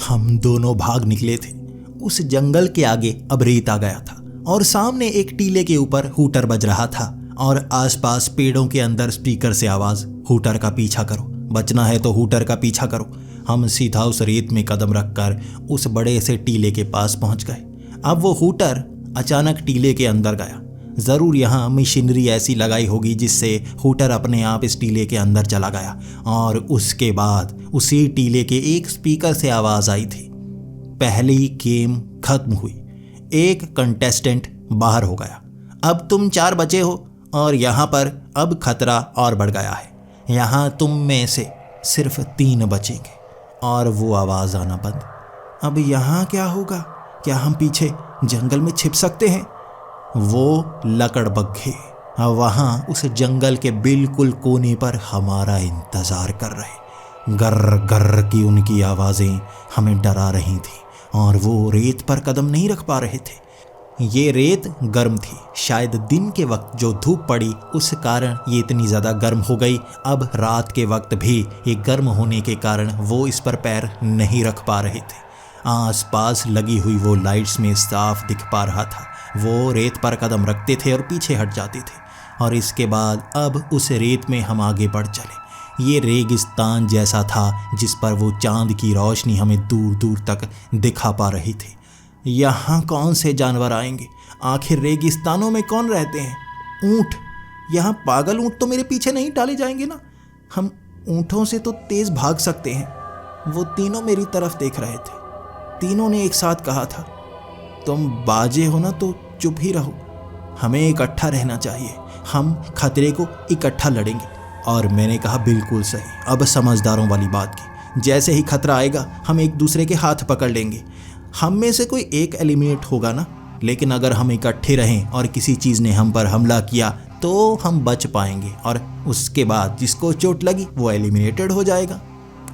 हम दोनों भाग निकले थे। उस जंगल के आगे अब रेत आ गया था और सामने एक टीले के ऊपर हूटर बज रहा था और आसपास पेड़ों के अंदर स्पीकर से आवाज़, हूटर का पीछा करो, बचना है तो हूटर का पीछा करो। हम सीधा उस रेत में कदम रखकर उस बड़े से टीले के पास पहुंच गए। अब वो हूटर अचानक टीले के अंदर गया। ज़रूर यहाँ मशीनरी ऐसी लगाई होगी जिससे हूटर अपने आप इस टीले के अंदर चला गया और उसके बाद उसी टीले के एक स्पीकर से आवाज़ आई थी, पहली गेम खत्म हुई, एक कंटेस्टेंट बाहर हो गया, अब तुम 4 बचे हो और यहाँ पर अब खतरा और बढ़ गया है, यहाँ तुम में से सिर्फ 3 बचेंगे। और वो आवाज़ आना बंद। अब यहाँ क्या होगा? क्या हम पीछे जंगल में छिप सकते हैं? वो लकड़बग्घे वहाँ उस जंगल के बिल्कुल कोने पर हमारा इंतज़ार कर रहे। गर्र गर्र की उनकी आवाज़ें हमें डरा रही थीं और वो रेत पर कदम नहीं रख पा रहे थे। ये रेत गर्म थी, शायद दिन के वक्त जो धूप पड़ी उस कारण ये इतनी ज़्यादा गर्म हो गई। अब रात के वक्त भी ये गर्म होने के कारण वो इस पर पैर नहीं रख पा रहे थे। आसपास लगी हुई वो लाइट्स में साफ दिख पा रहा था। वो रेत पर कदम रखते थे और पीछे हट जाते थे और इसके बाद अब उस रेत में हम आगे बढ़ चले। ये रेगिस्तान जैसा था जिस पर वो चांद की रोशनी हमें दूर दूर तक दिखा पा रही थी। यहाँ कौन से जानवर आएंगे? आखिर रेगिस्तानों में कौन रहते हैं? ऊँट। यहाँ पागल ऊँट तो मेरे पीछे नहीं डाले जाएंगे ना? हम ऊँटों से तो तेज़ भाग सकते हैं। वो तीनों मेरी तरफ देख रहे थे। तीनों ने एक साथ कहा था, तुम बाजे हो ना तो चुप ही रहो, हमें इकट्ठा रहना चाहिए, हम खतरे को इकट्ठा लड़ेंगे। और मैंने कहा बिल्कुल सही, अब समझदारों वाली बात की, जैसे ही खतरा आएगा हम एक दूसरे के हाथ पकड़ लेंगे। हम में से कोई एक एलिमिनेट होगा ना, लेकिन अगर हम इकट्ठे रहें और किसी चीज़ ने हम पर हमला किया तो हम बच पाएंगे और उसके बाद जिसको चोट लगी वो एलिमिनेटेड हो जाएगा।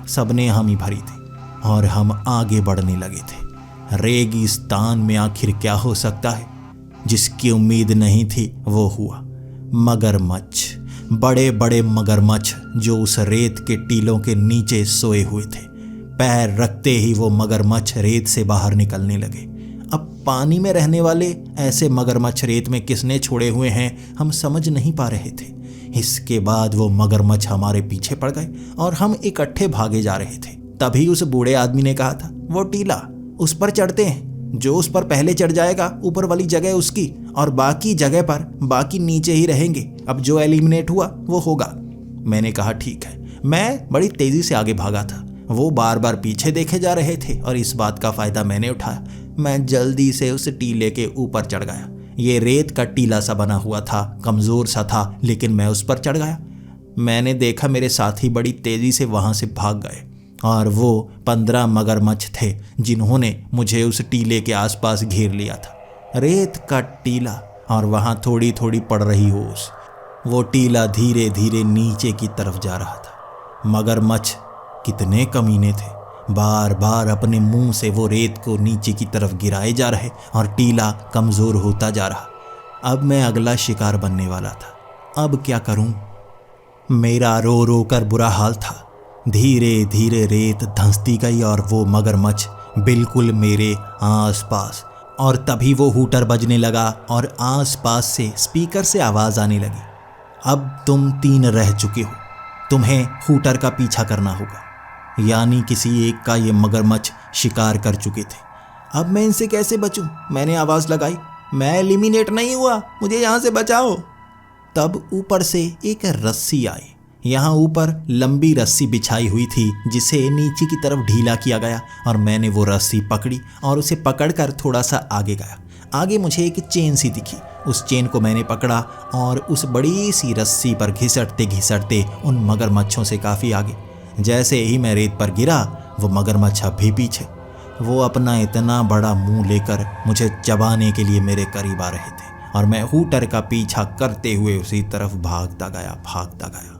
सबने हामी भरी थी और हम आगे बढ़ने लगे थे। रेगिस्तान में आखिर क्या हो सकता है? जिसकी उम्मीद नहीं थी वो हुआ। मगरमच्छ, बड़े बड़े मगरमच्छ जो उस रेत के टीलों के नीचे सोए हुए थे। पैर रखते ही वो मगरमच्छ रेत से बाहर निकलने लगे। अब पानी में रहने वाले ऐसे मगरमच्छ रेत में किसने छोड़े हुए हैं हम समझ नहीं पा रहे थे। इसके बाद वो मगरमच्छ हमारे पीछे पड़ गए और हम इकट्ठे भागे जा रहे थे। तभी उस बूढ़े आदमी ने कहा था, वो टीला, उस पर चढ़ते हैं, जो उस पर पहले चढ़ जाएगा ऊपर वाली जगह उसकी और बाकी जगह पर बाकी नीचे ही रहेंगे। अब जो एलिमिनेट हुआ वो होगा। मैंने कहा ठीक है। मैं बड़ी तेज़ी से आगे भागा था। वो बार बार पीछे देखे जा रहे थे और इस बात का फ़ायदा मैंने उठाया। मैं जल्दी से उस टीले के ऊपर चढ़ गया। ये रेत का टीला सा बना हुआ था, कमज़ोर सा था, लेकिन मैं उस पर चढ़ गया। मैंने देखा मेरे साथी बड़ी तेज़ी से वहाँ से भाग गए और वो 15 मगरमच्छ थे जिन्होंने मुझे उस टीले के आसपास घेर लिया था। रेत का टीला और वहाँ थोड़ी थोड़ी पड़ रही ओस। वो टीला धीरे धीरे नीचे की तरफ जा रहा था। मगरमच्छ कितने कमीने थे, बार बार अपने मुंह से वो रेत को नीचे की तरफ गिराए जा रहे और टीला कमज़ोर होता जा रहा। अब मैं अगला शिकार बनने वाला था। अब क्या करूं? मेरा रो रो कर बुरा हाल था। धीरे धीरे रेत धंसती गई और वो मगरमच्छ बिल्कुल मेरे आसपास। और तभी वो हूटर बजने लगा और आसपास से स्पीकर से आवाज़ आने लगी, अब तुम 3 रह चुके हो, तुम्हें हूटर का पीछा करना होगा। यानी किसी एक का ये मगरमच्छ शिकार कर चुके थे। अब मैं इनसे कैसे बचूं? मैंने आवाज़ लगाई। मैं एलिमिनेट नहीं हुआ, मुझे यहाँ से बचाओ। तब ऊपर से एक रस्सी आई। यहाँ ऊपर लंबी रस्सी बिछाई हुई थी जिसे नीचे की तरफ ढीला किया गया और मैंने वो रस्सी पकड़ी और उसे पकड़कर थोड़ा सा आगे गया। आगे मुझे एक चेन सी दिखी। उस चेन को मैंने पकड़ा और उस बड़ी सी रस्सी पर घिसटते घिसटते उन मगरमच्छों से काफ़ी आगे। जैसे ही मैं रेत पर गिरा, वो मगरमच्छ भी पीछे। वो अपना इतना बड़ा मुंह लेकर मुझे चबाने के लिए मेरे करीब आ रहे थे और मैं हूटर का पीछा करते हुए उसी तरफ भागता गया।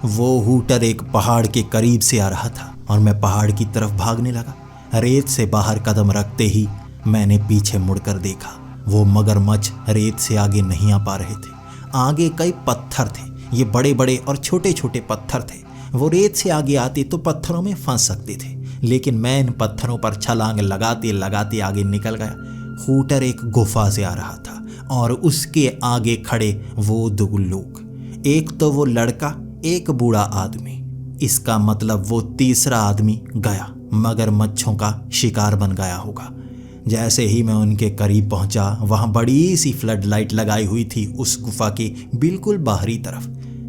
वो हूटर एक पहाड़ के करीब से आ रहा था और मैं पहाड़ की तरफ भागने लगा। रेत से बाहर कदम रखते ही मैंने पीछे मुड़कर देखा। वो मगरमच्छ रेत से आगे नहीं आ पा रहे थे। आगे कई पत्थर थे। ये बड़े बड़े और छोटे छोटे पत्थर थे। वो रेत से आगे आते तो पत्थरों में फंस सकते थे, लेकिन मैं इन पत्थरों पर छलांग लगाते लगाते आगे निकल गया। हूटर एक गुफा से आ रहा था और उसके आगे खड़े वो दो लोग, एक तो वो लड़का, एक बूढ़ा आदमी। इसका मतलब वो तीसरा आदमी गया मगरमच्छों का शिकार बन गया होगा। जैसे ही मैं उनके करीब पहुंचा, वहां बड़ी सी फ्लड लाइट लगाई हुई थी उस गुफा के बिल्कुल बाहरी तरफ।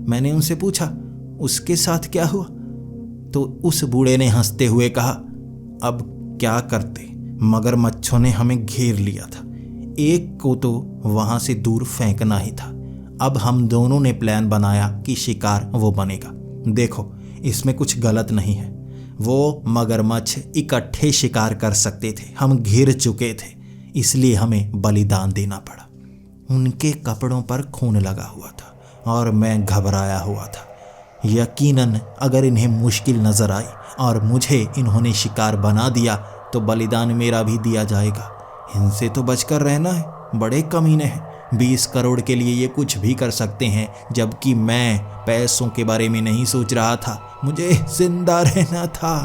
मैंने उनसे पूछा, उसके साथ क्या हुआ? तो उस बूढ़े ने हंसते हुए कहा, अब क्या करते, मगरमच्छों ने हमें घेर लिया था। एक को तो वहां से दूर फेंकना ही था। अब हम दोनों ने प्लान बनाया कि शिकार वो बनेगा। देखो, इसमें कुछ गलत नहीं है। वो मगरमच्छ इकट्ठे शिकार कर सकते थे, हम घिर चुके थे, इसलिए हमें बलिदान देना पड़ा। उनके कपड़ों पर खून लगा हुआ था और मैं घबराया हुआ था। यकीनन अगर इन्हें मुश्किल नजर आई और मुझे इन्होंने शिकार बना दिया तो बलिदान मेरा भी दिया जाएगा। इनसे तो बचकर रहना है, बड़े कमीने हैं। 20 करोड़ के लिए ये कुछ भी कर सकते हैं, जबकि मैं पैसों के बारे में नहीं सोच रहा था, मुझे जिंदा रहना था।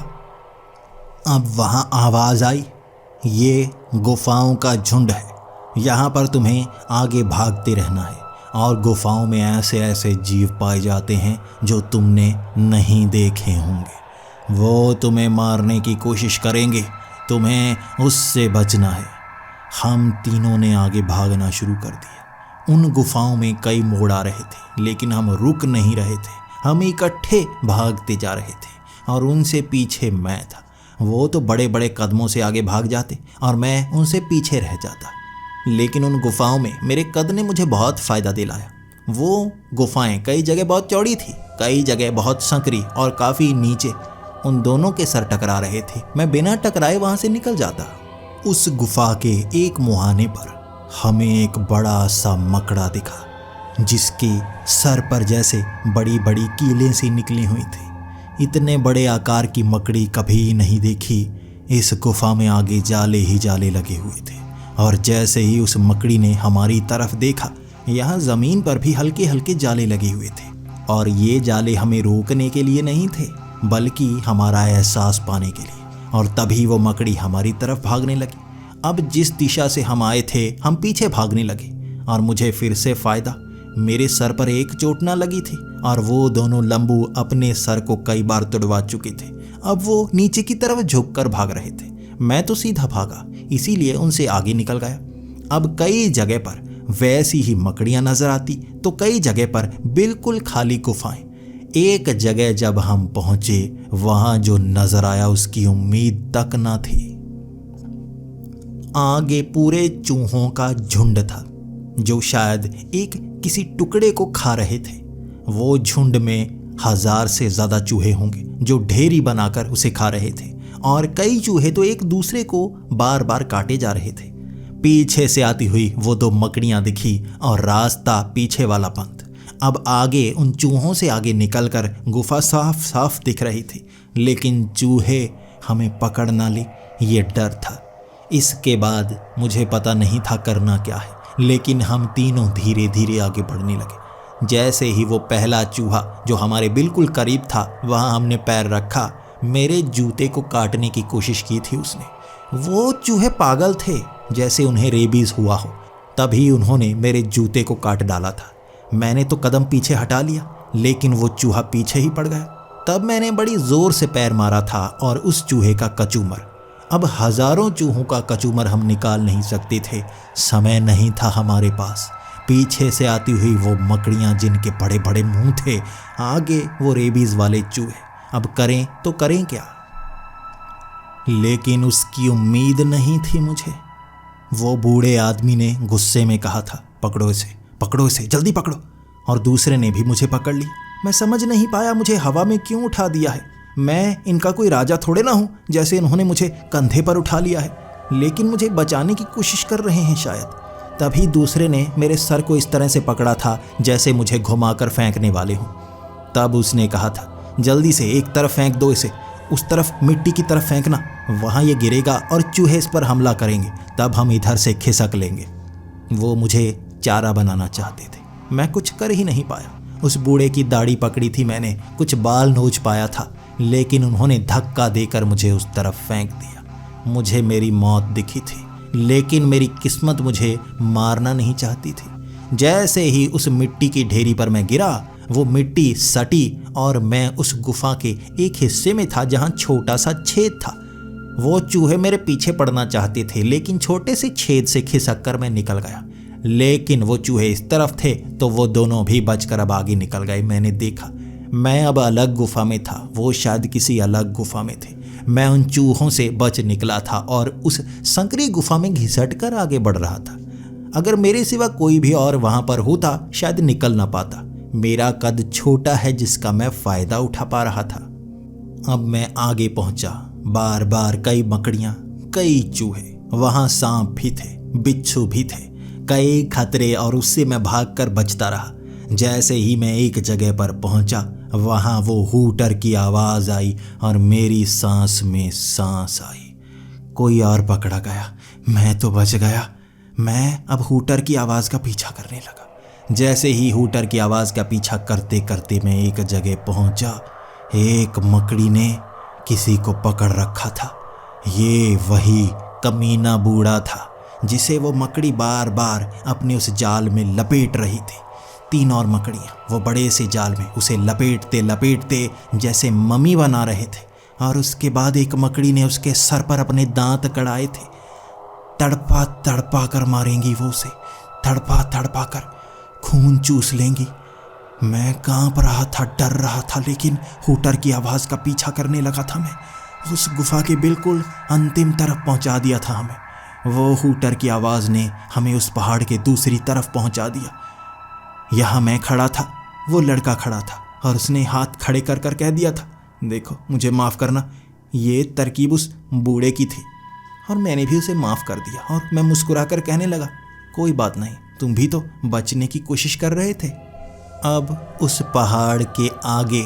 अब वहां आवाज आई, ये गुफाओं का झुंड है, यहाँ पर तुम्हें आगे भागते रहना है और गुफाओं में ऐसे ऐसे जीव पाए जाते हैं जो तुमने नहीं देखे होंगे। वो तुम्हें मारने की कोशिश करेंगे, तुम्हें उससे बचना है। हम तीनों ने आगे भागना शुरू कर दिया। उन गुफाओं में कई मोड़ आ रहे थे, लेकिन हम रुक नहीं रहे थे। हम इकट्ठे भागते जा रहे थे और उनसे पीछे मैं था। वो तो बड़े बड़े कदमों से आगे भाग जाते और मैं उनसे पीछे रह जाता। लेकिन उन गुफाओं में मेरे कद ने मुझे बहुत फ़ायदा दिलाया। वो गुफाएं कई जगह बहुत चौड़ी थी, कई जगह बहुत संकरी और काफ़ी नीचे। उन दोनों के सर टकरा रहे थे, मैं बिना टकराए वहाँ से निकल जाता। उस गुफा के एक मुहाने पर हमें एक बड़ा सा मकड़ा दिखा, जिसके सर पर जैसे बड़ी बड़ी कीलें सी निकली हुई थी। इतने बड़े आकार की मकड़ी कभी नहीं देखी। इस गुफा में आगे जाले ही जाले लगे हुए थे और जैसे ही उस मकड़ी ने हमारी तरफ देखा, यहाँ ज़मीन पर भी हल्के हल्के जाले लगे हुए थे। और ये जाले हमें रोकने के लिए नहीं थे, बल्कि हमारा एहसास पाने के लिए। और तभी वो मकड़ी हमारी तरफ भागने लगी। अब जिस दिशा से हम आए थे, हम पीछे भागने लगे और मुझे फिर से फ़ायदा। मेरे सर पर एक चोट ना लगी थी और वो दोनों लंबू अपने सर को कई बार तुड़वा चुके थे। अब वो नीचे की तरफ झुककर भाग रहे थे। मैं तो सीधा भागा, इसीलिए उनसे आगे निकल गया। अब कई जगह पर वैसी ही मकड़ियाँ नजर आती तो कई जगह पर बिल्कुल खाली गुफाएं। एक जगह जब हम पहुंचे, वहां जो नजर आया उसकी उम्मीद तक ना थी। आगे पूरे चूहों का झुंड था जो शायद एक किसी टुकड़े को खा रहे थे। वो झुंड में 1000 से ज़्यादा चूहे होंगे जो ढेरी बनाकर उसे खा रहे थे और कई चूहे तो एक दूसरे को बार बार काटे जा रहे थे। पीछे से आती हुई वो 2 मकड़ियाँ दिखी और रास्ता पीछे वाला बंद। अब आगे उन चूहों से आगे निकलकर गुफा साफ साफ दिख रही थी, लेकिन चूहे हमें पकड़ ना ले, ये डर था। इसके बाद मुझे पता नहीं था करना क्या है, लेकिन हम तीनों धीरे धीरे आगे बढ़ने लगे। जैसे ही वो पहला चूहा जो हमारे बिल्कुल करीब था, वहाँ हमने पैर रखा, मेरे जूते को काटने की कोशिश की थी उसने। वो चूहे पागल थे, जैसे उन्हें रेबीज हुआ हो। तभी उन्होंने मेरे जूते को काट डाला था। मैंने तो कदम पीछे हटा लिया, लेकिन वो चूहा पीछे ही पड़ गया। तब मैंने बड़ी जोर से पैर मारा था और उस चूहे का कचूमर, अब हजारों चूहों का कचूमर हम निकाल नहीं सकते थे, समय नहीं था हमारे पास। पीछे से आती हुई वो मकड़ियाँ जिनके बड़े बड़े मुंह थे, आगे वो रेबीज वाले चूहे, अब करें तो करें क्या। लेकिन उसकी उम्मीद नहीं थी मुझे। वो बूढ़े आदमी ने गुस्से में कहा था, पकड़ो इसे, जल्दी पकड़ो। और दूसरे ने भी मुझे पकड़ ली। मैं समझ नहीं पाया मुझे हवा में क्यों उठा दिया है। मैं इनका कोई राजा थोड़े ना हूँ, जैसे इन्होंने मुझे कंधे पर उठा लिया है। लेकिन मुझे बचाने की कोशिश कर रहे हैं शायद। तभी दूसरे ने मेरे सर को इस तरह से पकड़ा था जैसे मुझे घुमाकर फेंकने वाले हों। तब उसने कहा था, जल्दी से एक तरफ फेंक दो इसे, उस तरफ मिट्टी की तरफ फेंकना, वहाँ ये गिरेगा और चूहे इस पर हमला करेंगे, तब हम इधर से खिसक लेंगे। वो मुझे चारा बनाना चाहते थे, मैं कुछ कर ही नहीं पाया। उस बूढ़े की दाढ़ी पकड़ी थी मैंने, कुछ बाल नोच पाया था, लेकिन उन्होंने धक्का देकर मुझे उस तरफ फेंक दिया। मुझे मेरी मौत दिखी थी, लेकिन मेरी किस्मत मुझे मारना नहीं चाहती थी। जैसे ही उस मिट्टी की ढेरी पर मैं गिरा, वो मिट्टी सटी और मैं उस गुफा के एक हिस्से में था जहां छोटा सा छेद था। वो चूहे मेरे पीछे पड़ना चाहते थे, लेकिन छोटे से छेद से खिसक कर मैं निकल गया। लेकिन वो चूहे इस तरफ थे तो वो दोनों भी बचकर अब आगे निकल गए। मैंने देखा मैं अब अलग गुफा में था, वो शायद किसी अलग गुफा में थे। मैं उन चूहों से बच निकला था और उस संकरी गुफा में घिसट कर आगे बढ़ रहा था। अगर मेरे सिवा कोई भी और वहां पर होता शायद निकल ना पाता। मेरा कद छोटा है जिसका मैं फायदा उठा पा रहा था। अब मैं आगे पहुंचा, बार बार कई मकड़ियां, कई चूहे, वहां सांप भी थे, बिच्छू भी थे, कई खतरे, और उससे मैं भागकर बचता रहा। जैसे ही मैं एक जगह पर पहुंचा, वहां वो हूटर की आवाज आई और मेरी सांस में सांस आई। कोई और पकड़ा गया, मैं तो बच गया। मैं अब हूटर की आवाज का पीछा करने लगा। जैसे ही हूटर की आवाज का पीछा करते करते मैं एक जगह पहुंचा, एक मकड़ी ने किसी को पकड़ रखा था। ये वही कमीना बूढ़ा था जिसे वो मकड़ी बार बार अपने उस जाल में लपेट रही थी। 3 और मकड़ियाँ वो बड़े से जाल में उसे लपेटते लपेटते जैसे मम्मी बना रहे थे। और उसके बाद एक मकड़ी ने उसके सर पर अपने दांत कड़ाए थे। तड़पा तड़पा कर मारेंगी वो उसे, तड़पा तड़पा कर खून चूस लेंगी। मैं कांप रहा था, डर रहा था, लेकिन हूटर की आवाज़ का पीछा करने लगा था। मैं उस गुफा के बिल्कुल अंतिम तरफ पहुंचा दिया था हमें। वो हूटर की आवाज़ ने हमें उस पहाड़ के दूसरी तरफ पहुंचा दिया। यहाँ मैं खड़ा था, वो लड़का खड़ा था और उसने हाथ खड़े कर कर कह दिया था, देखो मुझे माफ़ करना। ये तरकीब उस बूढ़े की थी और मैंने भी उसे माफ़ कर दिया। और मैं मुस्कुराकर कहने लगा, कोई बात नहीं, तुम भी तो बचने की कोशिश कर रहे थे। अब उस पहाड़ के आगे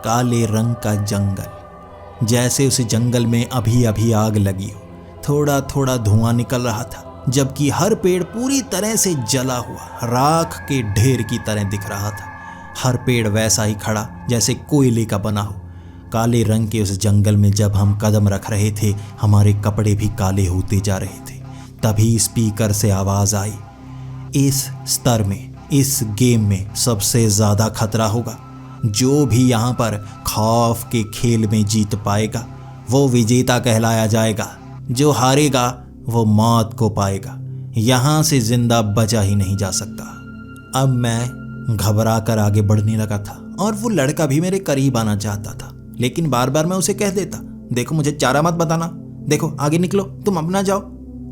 काले रंग का जंगल, जैसे उस जंगल में अभी अभी आग लगी हो। थोड़ा थोड़ा धुआं निकल रहा था, जबकि हर पेड़ पूरी तरह से जला हुआ राख के ढेर की तरह दिख रहा था। हर पेड़ वैसा ही खड़ा जैसे कोयले का बना हो। काले रंग के उस जंगल में जब हम कदम रख रहे थे, हमारे कपड़े भी काले होते जा रहे थे। तभी स्पीकर से आवाज़ आई, इस स्तर में, इस गेम में सबसे ज़्यादा खतरा होगा। जो भी यहाँ पर खौफ के खेल में जीत पाएगा वो विजेता कहलाया जाएगा। जो हारेगा वो मौत को पाएगा। यहाँ से जिंदा बचा ही नहीं जा सकता। अब मैं घबरा कर आगे बढ़ने लगा था और वो लड़का भी मेरे करीब आना चाहता था, लेकिन बार बार मैं उसे कह देता, देखो मुझे चारा मत बताना, देखो आगे निकलो, तुम अपना जाओ,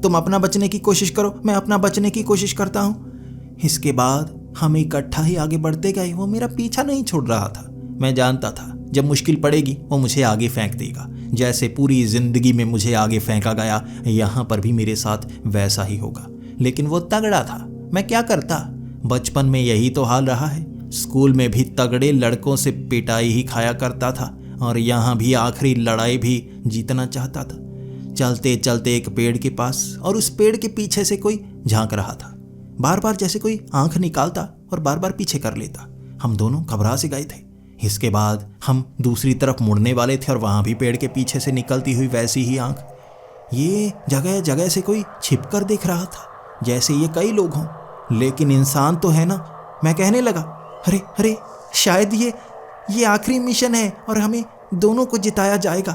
तुम अपना बचने की कोशिश करो, मैं अपना बचने की कोशिश करता हूँ। इसके बाद हम इकट्ठा ही आगे बढ़ते गए। वो मेरा पीछा नहीं छोड़ रहा था। मैं जानता था जब मुश्किल पड़ेगी वो मुझे आगे फेंक देगा। जैसे पूरी जिंदगी में मुझे आगे फेंका गया, यहाँ पर भी मेरे साथ वैसा ही होगा। लेकिन वो तगड़ा था, मैं क्या करता। बचपन में यही तो हाल रहा है। स्कूल में भी तगड़े लड़कों से पिटाई ही खाया करता था और यहाँ भी आखिरी लड़ाई भी जीतना चाहता था। चलते चलते एक पेड़ के पास, और उस पेड़ के पीछे से कोई झांक रहा था, बार बार जैसे कोई आंख निकालता और बार बार पीछे कर लेता। हम दोनों घबरा से गए थे। इसके बाद हम दूसरी तरफ मुड़ने वाले थे और वहाँ भी पेड़ के पीछे से निकलती हुई वैसी ही आंख। ये जगह जगह से कोई छिप कर देख रहा था, जैसे ये कई लोग हों, लेकिन इंसान तो है ना। मैं कहने लगा, अरे अरे शायद ये आखिरी मिशन है और हमें दोनों को जिताया जाएगा।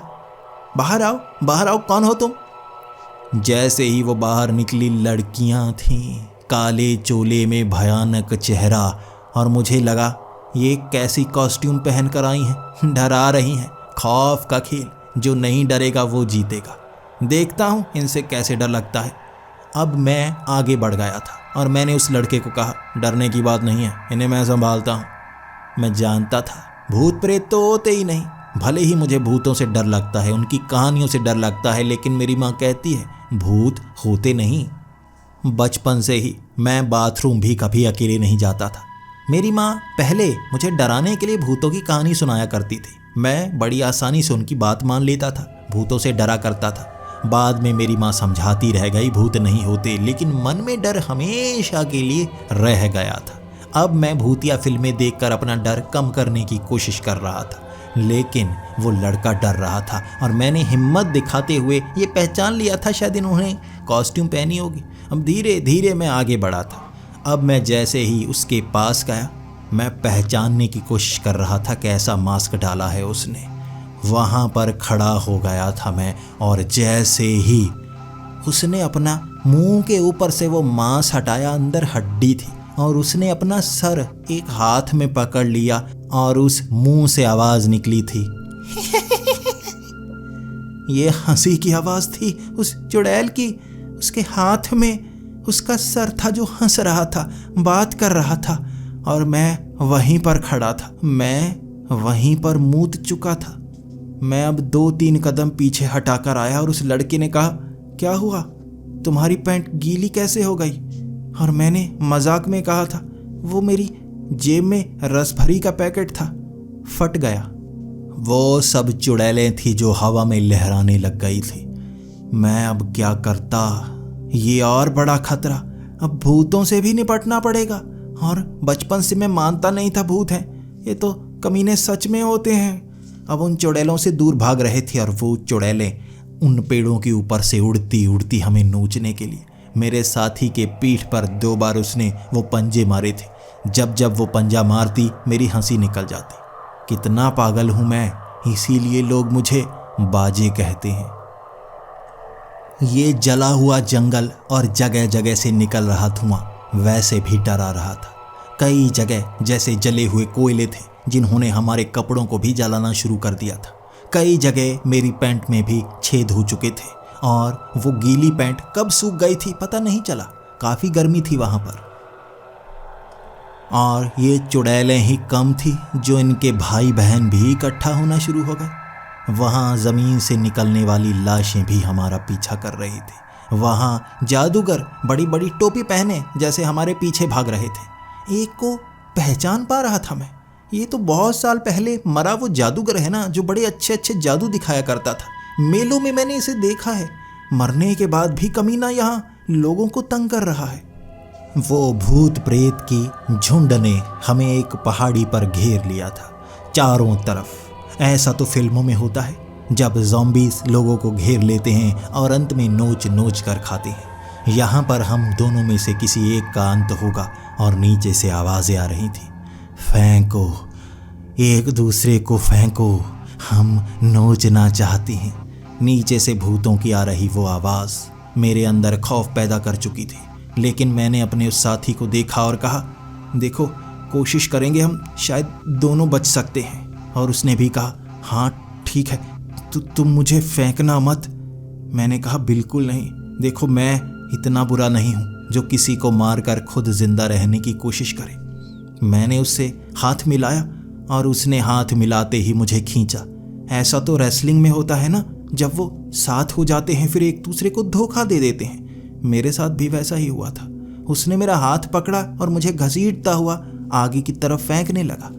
बाहर आओ, बाहर आओ, कौन हो तुम? जैसे ही वो बाहर निकली, लड़कियां थीं, काले चोले में भयानक चेहरा, और मुझे लगा ये कैसी कॉस्ट्यूम पहन कर आई हैं, डरा रही हैं। खौफ का खेल, जो नहीं डरेगा वो जीतेगा। देखता हूँ इनसे कैसे डर लगता है। अब मैं आगे बढ़ गया था और मैंने उस लड़के को कहा, डरने की बात नहीं है, इन्हें मैं संभालता हूँ। मैं जानता था भूत प्रेत तो होते ही नहीं। भले ही मुझे भूतों से डर लगता है, उनकी कहानियों से डर लगता है, लेकिन मेरी माँ कहती है भूत होते नहीं। बचपन से ही मैं बाथरूम भी कभी अकेले नहीं जाता था। मेरी माँ पहले मुझे डराने के लिए भूतों की कहानी सुनाया करती थी। मैं बड़ी आसानी से उनकी बात मान लेता था, भूतों से डरा करता था। बाद में मेरी माँ समझाती रह गई भूत नहीं होते, लेकिन मन में डर हमेशा के लिए रह गया था। अब मैं भूतिया फिल्में देखकर अपना डर कम करने की कोशिश कर रहा था, लेकिन वो लड़का डर रहा था और मैंने हिम्मत दिखाते हुए ये पहचान लिया था शायद इन्होंने कॉस्ट्यूम पहनी होगी। अब धीरे धीरे मैं आगे बढ़ा था। अब मैं जैसे ही उसके पास गया, मैं पहचानने की कोशिश कर रहा था कैसा मास्क डाला है उसने। वहाँ पर खड़ा हो गया था मैं, और जैसे ही उसने अपना मुंह के ऊपर से वो मांस हटाया, अंदर हड्डी थी, और उसने अपना सर एक हाथ में पकड़ लिया और उस मुंह से आवाज निकली थी। ये हंसी की आवाज थी उस चुड़ैल की। उसके हाथ में उसका सर था जो हंस रहा था, बात कर रहा था, और मैं वहीं पर खड़ा था। मैं वहीं पर मूत चुका था। मैं अब 2-3 कदम पीछे हटाकर आया और उस लड़के ने कहा, क्या हुआ, तुम्हारी पैंट गीली कैसे हो गई? और मैंने मजाक में कहा था, वो मेरी जेब में रस भरी का पैकेट था, फट गया। वो सब चुड़ैलें थी जो हवा में लहराने लग गई थी। मैं अब क्या करता? ये और बड़ा खतरा। अब भूतों से भी निपटना पड़ेगा, और बचपन से मैं मानता नहीं था भूत हैं, ये तो कमीने सच में होते हैं। अब उन चुड़ैलों से दूर भाग रहे थे, और वो चुड़ैलें उन पेड़ों के ऊपर से उड़ती उड़ती हमें नोचने के लिए। मेरे साथी के पीठ पर 2 बार उसने वो पंजे मारे थे। जब जब वो पंजा मारती, मेरी हंसी निकल जाती। कितना पागल हूँ मैं, इसीलिए लोग मुझे बाजे कहते हैं। ये जला हुआ जंगल और जगह जगह से निकल रहा धुआं वैसे भी डरा रहा था। कई जगह जैसे जले हुए कोयले थे, जिन्होंने हमारे कपड़ों को भी जलाना शुरू कर दिया था। कई जगह मेरी पैंट में भी छेद हो चुके थे, और वो गीली पैंट कब सूख गई थी पता नहीं चला। काफ़ी गर्मी थी वहाँ पर। और ये चुड़ैलें ही कम थी, जो इनके भाई बहन भी इकट्ठा होना शुरू हो गए। वहाँ ज़मीन से निकलने वाली लाशें भी हमारा पीछा कर रही थी। वहाँ जादूगर बड़ी बड़ी टोपी पहने जैसे हमारे पीछे भाग रहे थे। एक को पहचान पा रहा था मैं। ये तो बहुत साल पहले मरा वो जादूगर है ना, जो बड़े अच्छे अच्छे जादू दिखाया करता था। मेलों में मैंने इसे देखा है। मरने के बाद भी कमीना यहाँ लोगों को तंग कर रहा है। वो भूत प्रेत की झुंड ने हमें एक पहाड़ी पर घेर लिया था, चारों तरफ। ऐसा तो फिल्मों में होता है, जब ज़ॉम्बीज़ लोगों को घेर लेते हैं और अंत में नोच नोच कर खाते हैं। यहाँ पर हम दोनों में से किसी एक का अंत होगा। और नीचे से आवाज़ें आ रही थी, फेंको, एक दूसरे को फेंको, हम नोचना चाहते हैं। नीचे से भूतों की आ रही वो आवाज़ मेरे अंदर खौफ पैदा कर चुकी थी। लेकिन मैंने अपने उस साथी को देखा और कहा, देखो, कोशिश करेंगे, हम शायद दोनों बच सकते हैं। और उसने भी कहा, हाँ ठीक है, तुम मुझे फेंकना मत। मैंने कहा, बिल्कुल नहीं। देखो, मैं इतना बुरा नहीं हूँ जो किसी को मारकर खुद जिंदा रहने की कोशिश करे। मैंने उससे हाथ मिलाया और उसने हाथ मिलाते ही मुझे खींचा। ऐसा तो रेसलिंग में होता है ना, जब वो साथ हो जाते हैं फिर एक दूसरे को धोखा दे देते हैं। मेरे साथ भी वैसा ही हुआ था। उसने मेरा हाथ पकड़ा और मुझे घसीटता हुआ आगे की तरफ फेंकने लगा।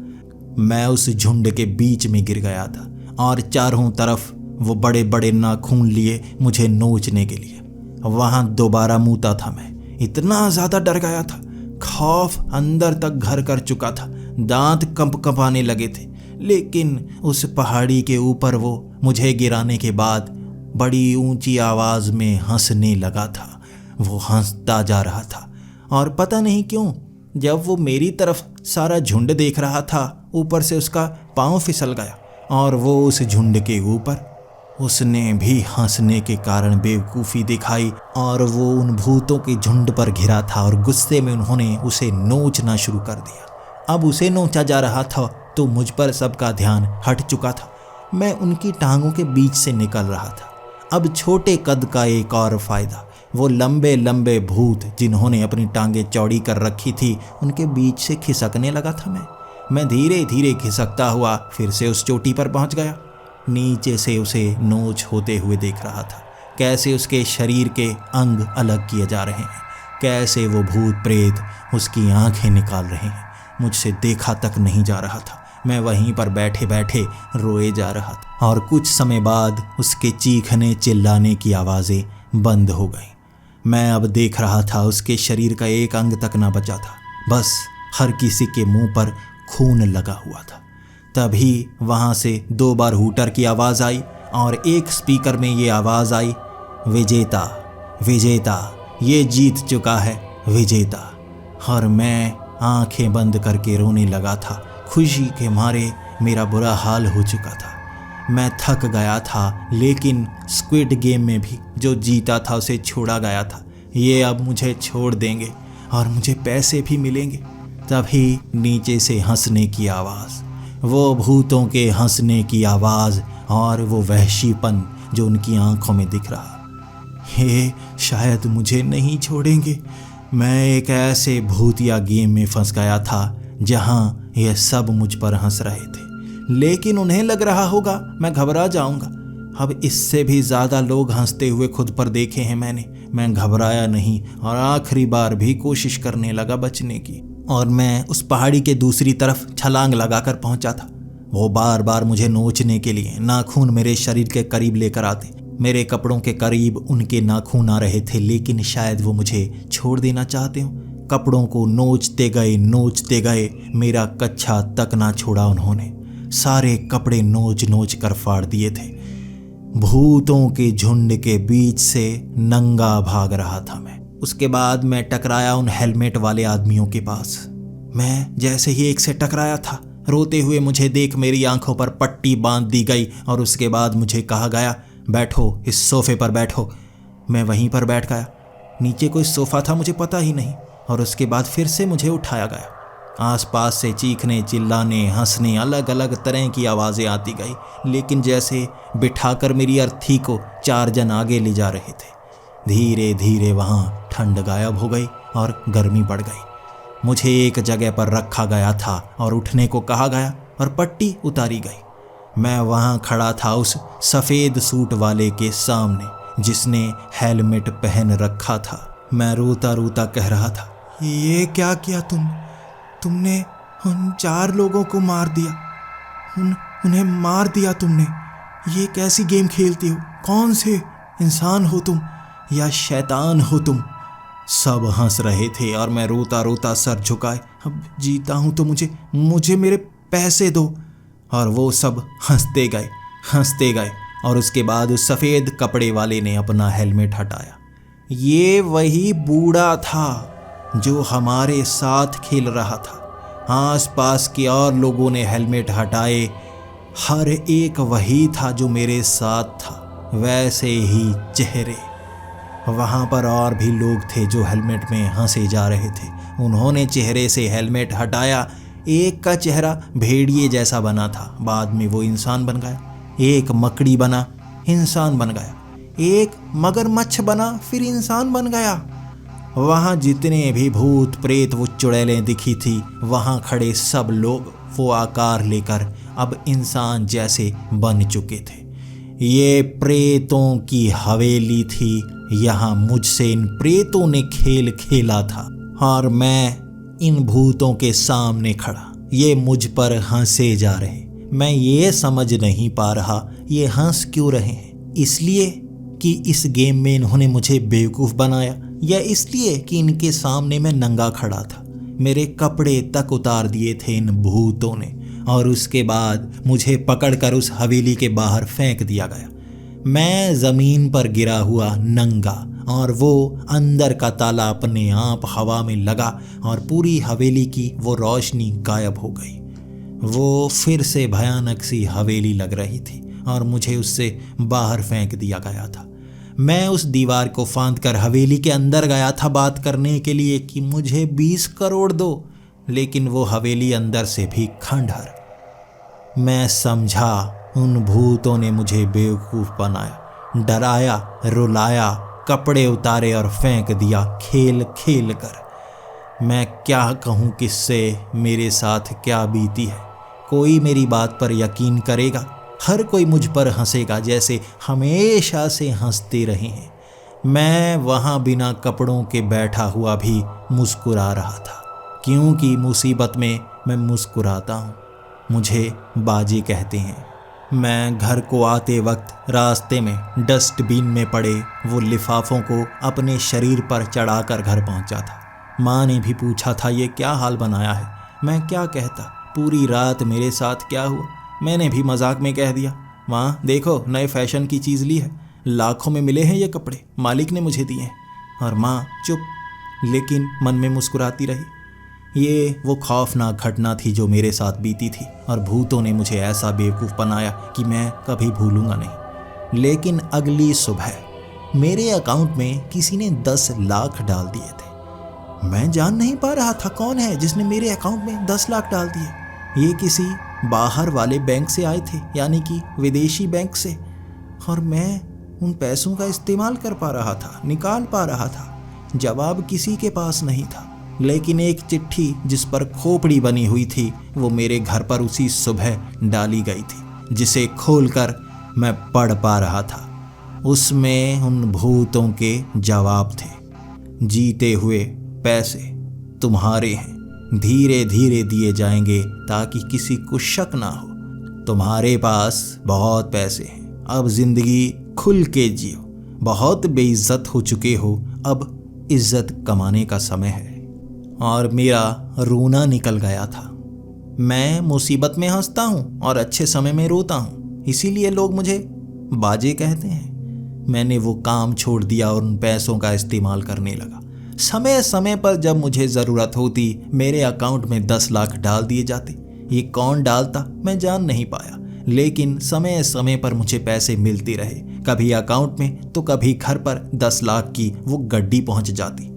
मैं उस झुंड के बीच में गिर गया था, और चारों तरफ वो बड़े बड़े नाखून लिए मुझे नोचने के लिए। वहाँ दोबारा मूता था मैं। इतना ज़्यादा डर गया था, खौफ अंदर तक घर कर चुका था। दांत कंपकंपाने लगे थे। लेकिन उस पहाड़ी के ऊपर वो मुझे गिराने के बाद बड़ी ऊंची आवाज़ में हंसने लगा था। वो हंसता जा रहा था, और पता नहीं क्यों जब वो मेरी तरफ सारा झुंड देख रहा था। ऊपर से उसका पाँव फिसल गया और वो उस झुंड के ऊपर। उसने भी हंसने के कारण बेवकूफ़ी दिखाई और वो उन भूतों के झुंड पर घिरा था और गुस्से में उन्होंने उसे नोचना शुरू कर दिया। अब उसे नोचा जा रहा था तो मुझ पर सबका ध्यान हट चुका था। मैं उनकी टांगों के बीच से निकल रहा था। अब छोटे कद का एक और फायदा, वो लंबे लंबे भूत जिन्होंने अपनी टांगें चौड़ी कर रखी थी, उनके बीच से खिसकने लगा था। मैं धीरे धीरे खिसकता हुआ फिर से उस चोटी पर पहुंच गया। नीचे से उसे नोच होते हुए देख रहा था, कैसे उसके शरीर के अंग अलग किए जा रहे हैं, कैसे वो भूत प्रेत उसकी आंखें निकाल रहे हैं। मुझसे देखा तक नहीं जा रहा था। मैं वहीं पर बैठे बैठे रोए जा रहा था और कुछ समय बाद उसके चीखने चिल्लाने की आवाज़ें बंद हो गईं। मैं अब देख रहा था उसके शरीर का एक अंग तक ना बचा था, बस हर किसी के मुंह पर खून लगा हुआ था। तभी वहाँ से 2 बार हूटर की आवाज़ आई और एक स्पीकर में ये आवाज़ आई, विजेता विजेता, ये जीत चुका है विजेता। और मैं आंखें बंद करके रोने लगा था। खुशी के मारे मेरा बुरा हाल हो चुका था। मैं थक गया था, लेकिन स्क्विड गेम में भी जो जीता था उसे छोड़ा गया था। ये अब मुझे छोड़ देंगे और मुझे पैसे भी मिलेंगे। तभी नीचे से हंसने की आवाज़, वो भूतों के हंसने की आवाज़ और वो वहशीपन जो उनकी आंखों में दिख रहा। ये शायद मुझे नहीं छोड़ेंगे। मैं एक ऐसे भूतिया गेम में फंस गया था जहां ये सब मुझ पर हंस रहे थे, लेकिन उन्हें लग रहा होगा मैं घबरा जाऊंगा। अब इससे भी ज़्यादा लोग हंसते हुए खुद पर देखे हैं मैंने। मैं घबराया नहीं और आखिरी बार भी कोशिश करने लगा बचने की, और मैं उस पहाड़ी के दूसरी तरफ छलांग लगाकर पहुंचा था। वो बार बार मुझे नोचने के लिए नाखून मेरे शरीर के करीब लेकर आते। मेरे कपड़ों के करीब उनके नाखून आ रहे थे, लेकिन शायद वो मुझे छोड़ देना चाहते हो। कपड़ों को नोचते गए, मेरा कच्छा तक ना छोड़ा उन्होंने। सारे कपड़े नोच नोच कर फाड़ दिए थे। भूतों के झुंड के बीच से नंगा भाग रहा था मैं। उसके बाद मैं टकराया उन हेलमेट वाले आदमियों के पास। मैं जैसे ही एक से टकराया था, रोते हुए मुझे देख मेरी आंखों पर पट्टी बांध दी गई और उसके बाद मुझे कहा गया, बैठो, इस सोफे पर बैठो। मैं वहीं पर बैठ गया। नीचे कोई सोफ़ा था मुझे पता ही नहीं, और उसके बाद फिर से मुझे उठाया गया। आसपास से चीखने चिल्लाने हंसने अलग अलग तरह की आवाज़ें आती गई, लेकिन जैसे बिठाकर मेरी अर्थी को 4 जन आगे ले जा रहे थे। धीरे धीरे वहाँ ठंड गायब हो गई और गर्मी बढ़ गई। मुझे एक जगह पर रखा गया था और उठने को कहा गया और पट्टी उतारी गई। मैं वहाँ खड़ा था उस सफ़ेद सूट वाले के सामने जिसने हेलमेट पहन रखा था। मैं रोता रोता कह रहा था, ये क्या किया तुमने उन 4 लोगों को मार दिया, उन्हें मार दिया तुमने। ये कैसी गेम खेलती हो? कौन से इंसान हो तुम या शैतान हो तुम? सब हंस रहे थे और मैं रोता रोता सर झुकाए, अब जीता हूँ तो मुझे मेरे पैसे दो। और वो सब हंसते गए और उसके बाद उस सफ़ेद कपड़े वाले ने अपना हेलमेट हटाया। ये वही बूढ़ा था जो हमारे साथ खेल रहा था। आसपास के और लोगों ने हेलमेट हटाए, हर एक वही था जो मेरे साथ था, वैसे ही चेहरे। वहाँ पर और भी लोग थे जो हेलमेट में हंसे जा रहे थे। उन्होंने चेहरे से हेलमेट हटाया। एक का चेहरा भेड़िए जैसा बना था, बाद में वो इंसान बन गया। एक मकड़ी बना, इंसान बन गया। एक मगरमच्छ बना, फिर इंसान बन गया। वहाँ जितने भी भूत प्रेत वो चुड़ैलें दिखी थी, वहाँ खड़े सब लोग वो आकार लेकर अब इंसान जैसे बन चुके थे। ये प्रेतों की हवेली थी। यहाँ मुझसे इन प्रेतों ने खेल खेला था और मैं इन भूतों के सामने खड़ा। ये मुझ पर हंसे जा रहे। मैं ये समझ नहीं पा रहा ये हंस क्यों रहे हैं। इसलिए कि इस गेम में इन्होंने मुझे बेवकूफ़ बनाया, या इसलिए कि इनके सामने मैं नंगा खड़ा था। मेरे कपड़े तक उतार दिए थे इन भूतों ने और उसके बाद मुझे पकड़कर उस हवेली के बाहर फेंक दिया गया। मैं ज़मीन पर गिरा हुआ नंगा और वो अंदर का ताला अपने आप हवा में लगा और पूरी हवेली की वो रोशनी गायब हो गई। वो फिर से भयानक सी हवेली लग रही थी और मुझे उससे बाहर फेंक दिया गया था। मैं उस दीवार को फांद कर हवेली के अंदर गया था बात करने के लिए कि मुझे 20 करोड़ दो, लेकिन वो हवेली अंदर से भी खंडहर। मैं समझा उन भूतों ने मुझे बेवकूफ़ बनाया, डराया, रुलाया, कपड़े उतारे और फेंक दिया खेल खेल कर। मैं क्या कहूँ किससे मेरे साथ क्या बीती है। कोई मेरी बात पर यकीन करेगा? हर कोई मुझ पर हंसेगा जैसे हमेशा से हंसते रहे हैं। मैं वहाँ बिना कपड़ों के बैठा हुआ भी मुस्कुरा रहा था, क्योंकि मुसीबत में मैं मुस्कुराता हूँ। मुझे बाजी कहते हैं। मैं घर को आते वक्त रास्ते में डस्टबिन में पड़े वो लिफाफों को अपने शरीर पर चढ़ाकर घर पहुंचा था। माँ ने भी पूछा था ये क्या हाल बनाया है। मैं क्या कहता, पूरी रात मेरे साथ क्या हुआ। मैंने भी मजाक में कह दिया, माँ देखो नए फैशन की चीज़ ली है, लाखों में मिले हैं ये कपड़े, मालिक ने मुझे दिए हैं। और माँ चुप, लेकिन मन में मुस्कुराती रही। ये वो खौफनाक घटना थी जो मेरे साथ बीती थी और भूतों ने मुझे ऐसा बेवकूफ़ बनाया कि मैं कभी भूलूंगा नहीं। लेकिन अगली सुबह मेरे अकाउंट में किसी ने 10 लाख डाल दिए थे। मैं जान नहीं पा रहा था कौन है जिसने मेरे अकाउंट में 10 लाख डाल दिए। ये किसी बाहर वाले बैंक से आए थे, यानी कि विदेशी बैंक से, और मैं उन पैसों का इस्तेमाल कर पा रहा था, निकाल पा रहा था। जवाब किसी के पास नहीं था, लेकिन एक चिट्ठी जिस पर खोपड़ी बनी हुई थी वो मेरे घर पर उसी सुबह डाली गई थी, जिसे खोलकर मैं पढ़ पा रहा था। उसमें उन भूतों के जवाब थे। जीते हुए पैसे तुम्हारे हैं, धीरे धीरे दिए जाएंगे ताकि किसी को शक ना हो। तुम्हारे पास बहुत पैसे हैं, अब जिंदगी खुल के जियो। बहुत बेइज्जत हो चुके हो, अब इज्जत कमाने का समय है। और मेरा रोना निकल गया था। मैं मुसीबत में हंसता हूँ और अच्छे समय में रोता हूँ, इसीलिए लोग मुझे बाजे कहते हैं। मैंने वो काम छोड़ दिया और उन पैसों का इस्तेमाल करने लगा। समय समय पर जब मुझे ज़रूरत होती मेरे अकाउंट में 10 लाख डाल दिए जाते। ये कौन डालता मैं जान नहीं पाया, लेकिन समय समय पर मुझे पैसे मिलते रहे। कभी अकाउंट में तो कभी घर पर 10 लाख की वो गड्डी पहुंच जाती।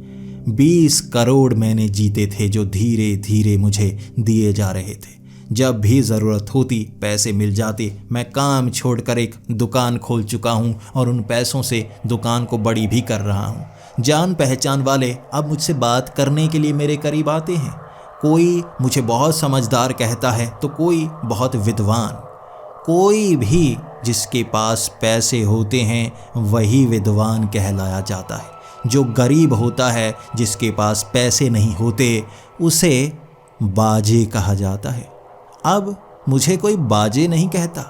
20 करोड़ मैंने जीते थे जो धीरे धीरे मुझे दिए जा रहे थे। जब भी ज़रूरत होती पैसे मिल जाते। मैं काम छोड़कर एक दुकान खोल चुका हूँ और उन पैसों से दुकान को बड़ी भी कर रहा हूँ। जान पहचान वाले अब मुझसे बात करने के लिए मेरे करीब आते हैं। कोई मुझे बहुत समझदार कहता है तो कोई बहुत विद्वान। कोई भी जिसके पास पैसे होते हैं वही विद्वान कहलाया जाता है। जो गरीब होता है, जिसके पास पैसे नहीं होते, उसे बाजे कहा जाता है। अब मुझे कोई बाजे नहीं कहता,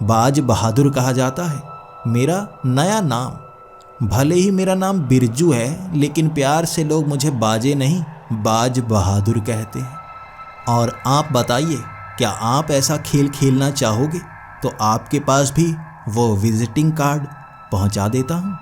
बाज बहादुर कहा जाता है। मेरा नया नाम, भले ही मेरा नाम बिरजू है, लेकिन प्यार से लोग मुझे बाजे नहीं बाज बहादुर कहते हैं। और आप बताइए, क्या आप ऐसा खेल खेलना चाहोगे? तो आपके पास भी वो विजिटिंग कार्ड पहुंचा देता हूँ।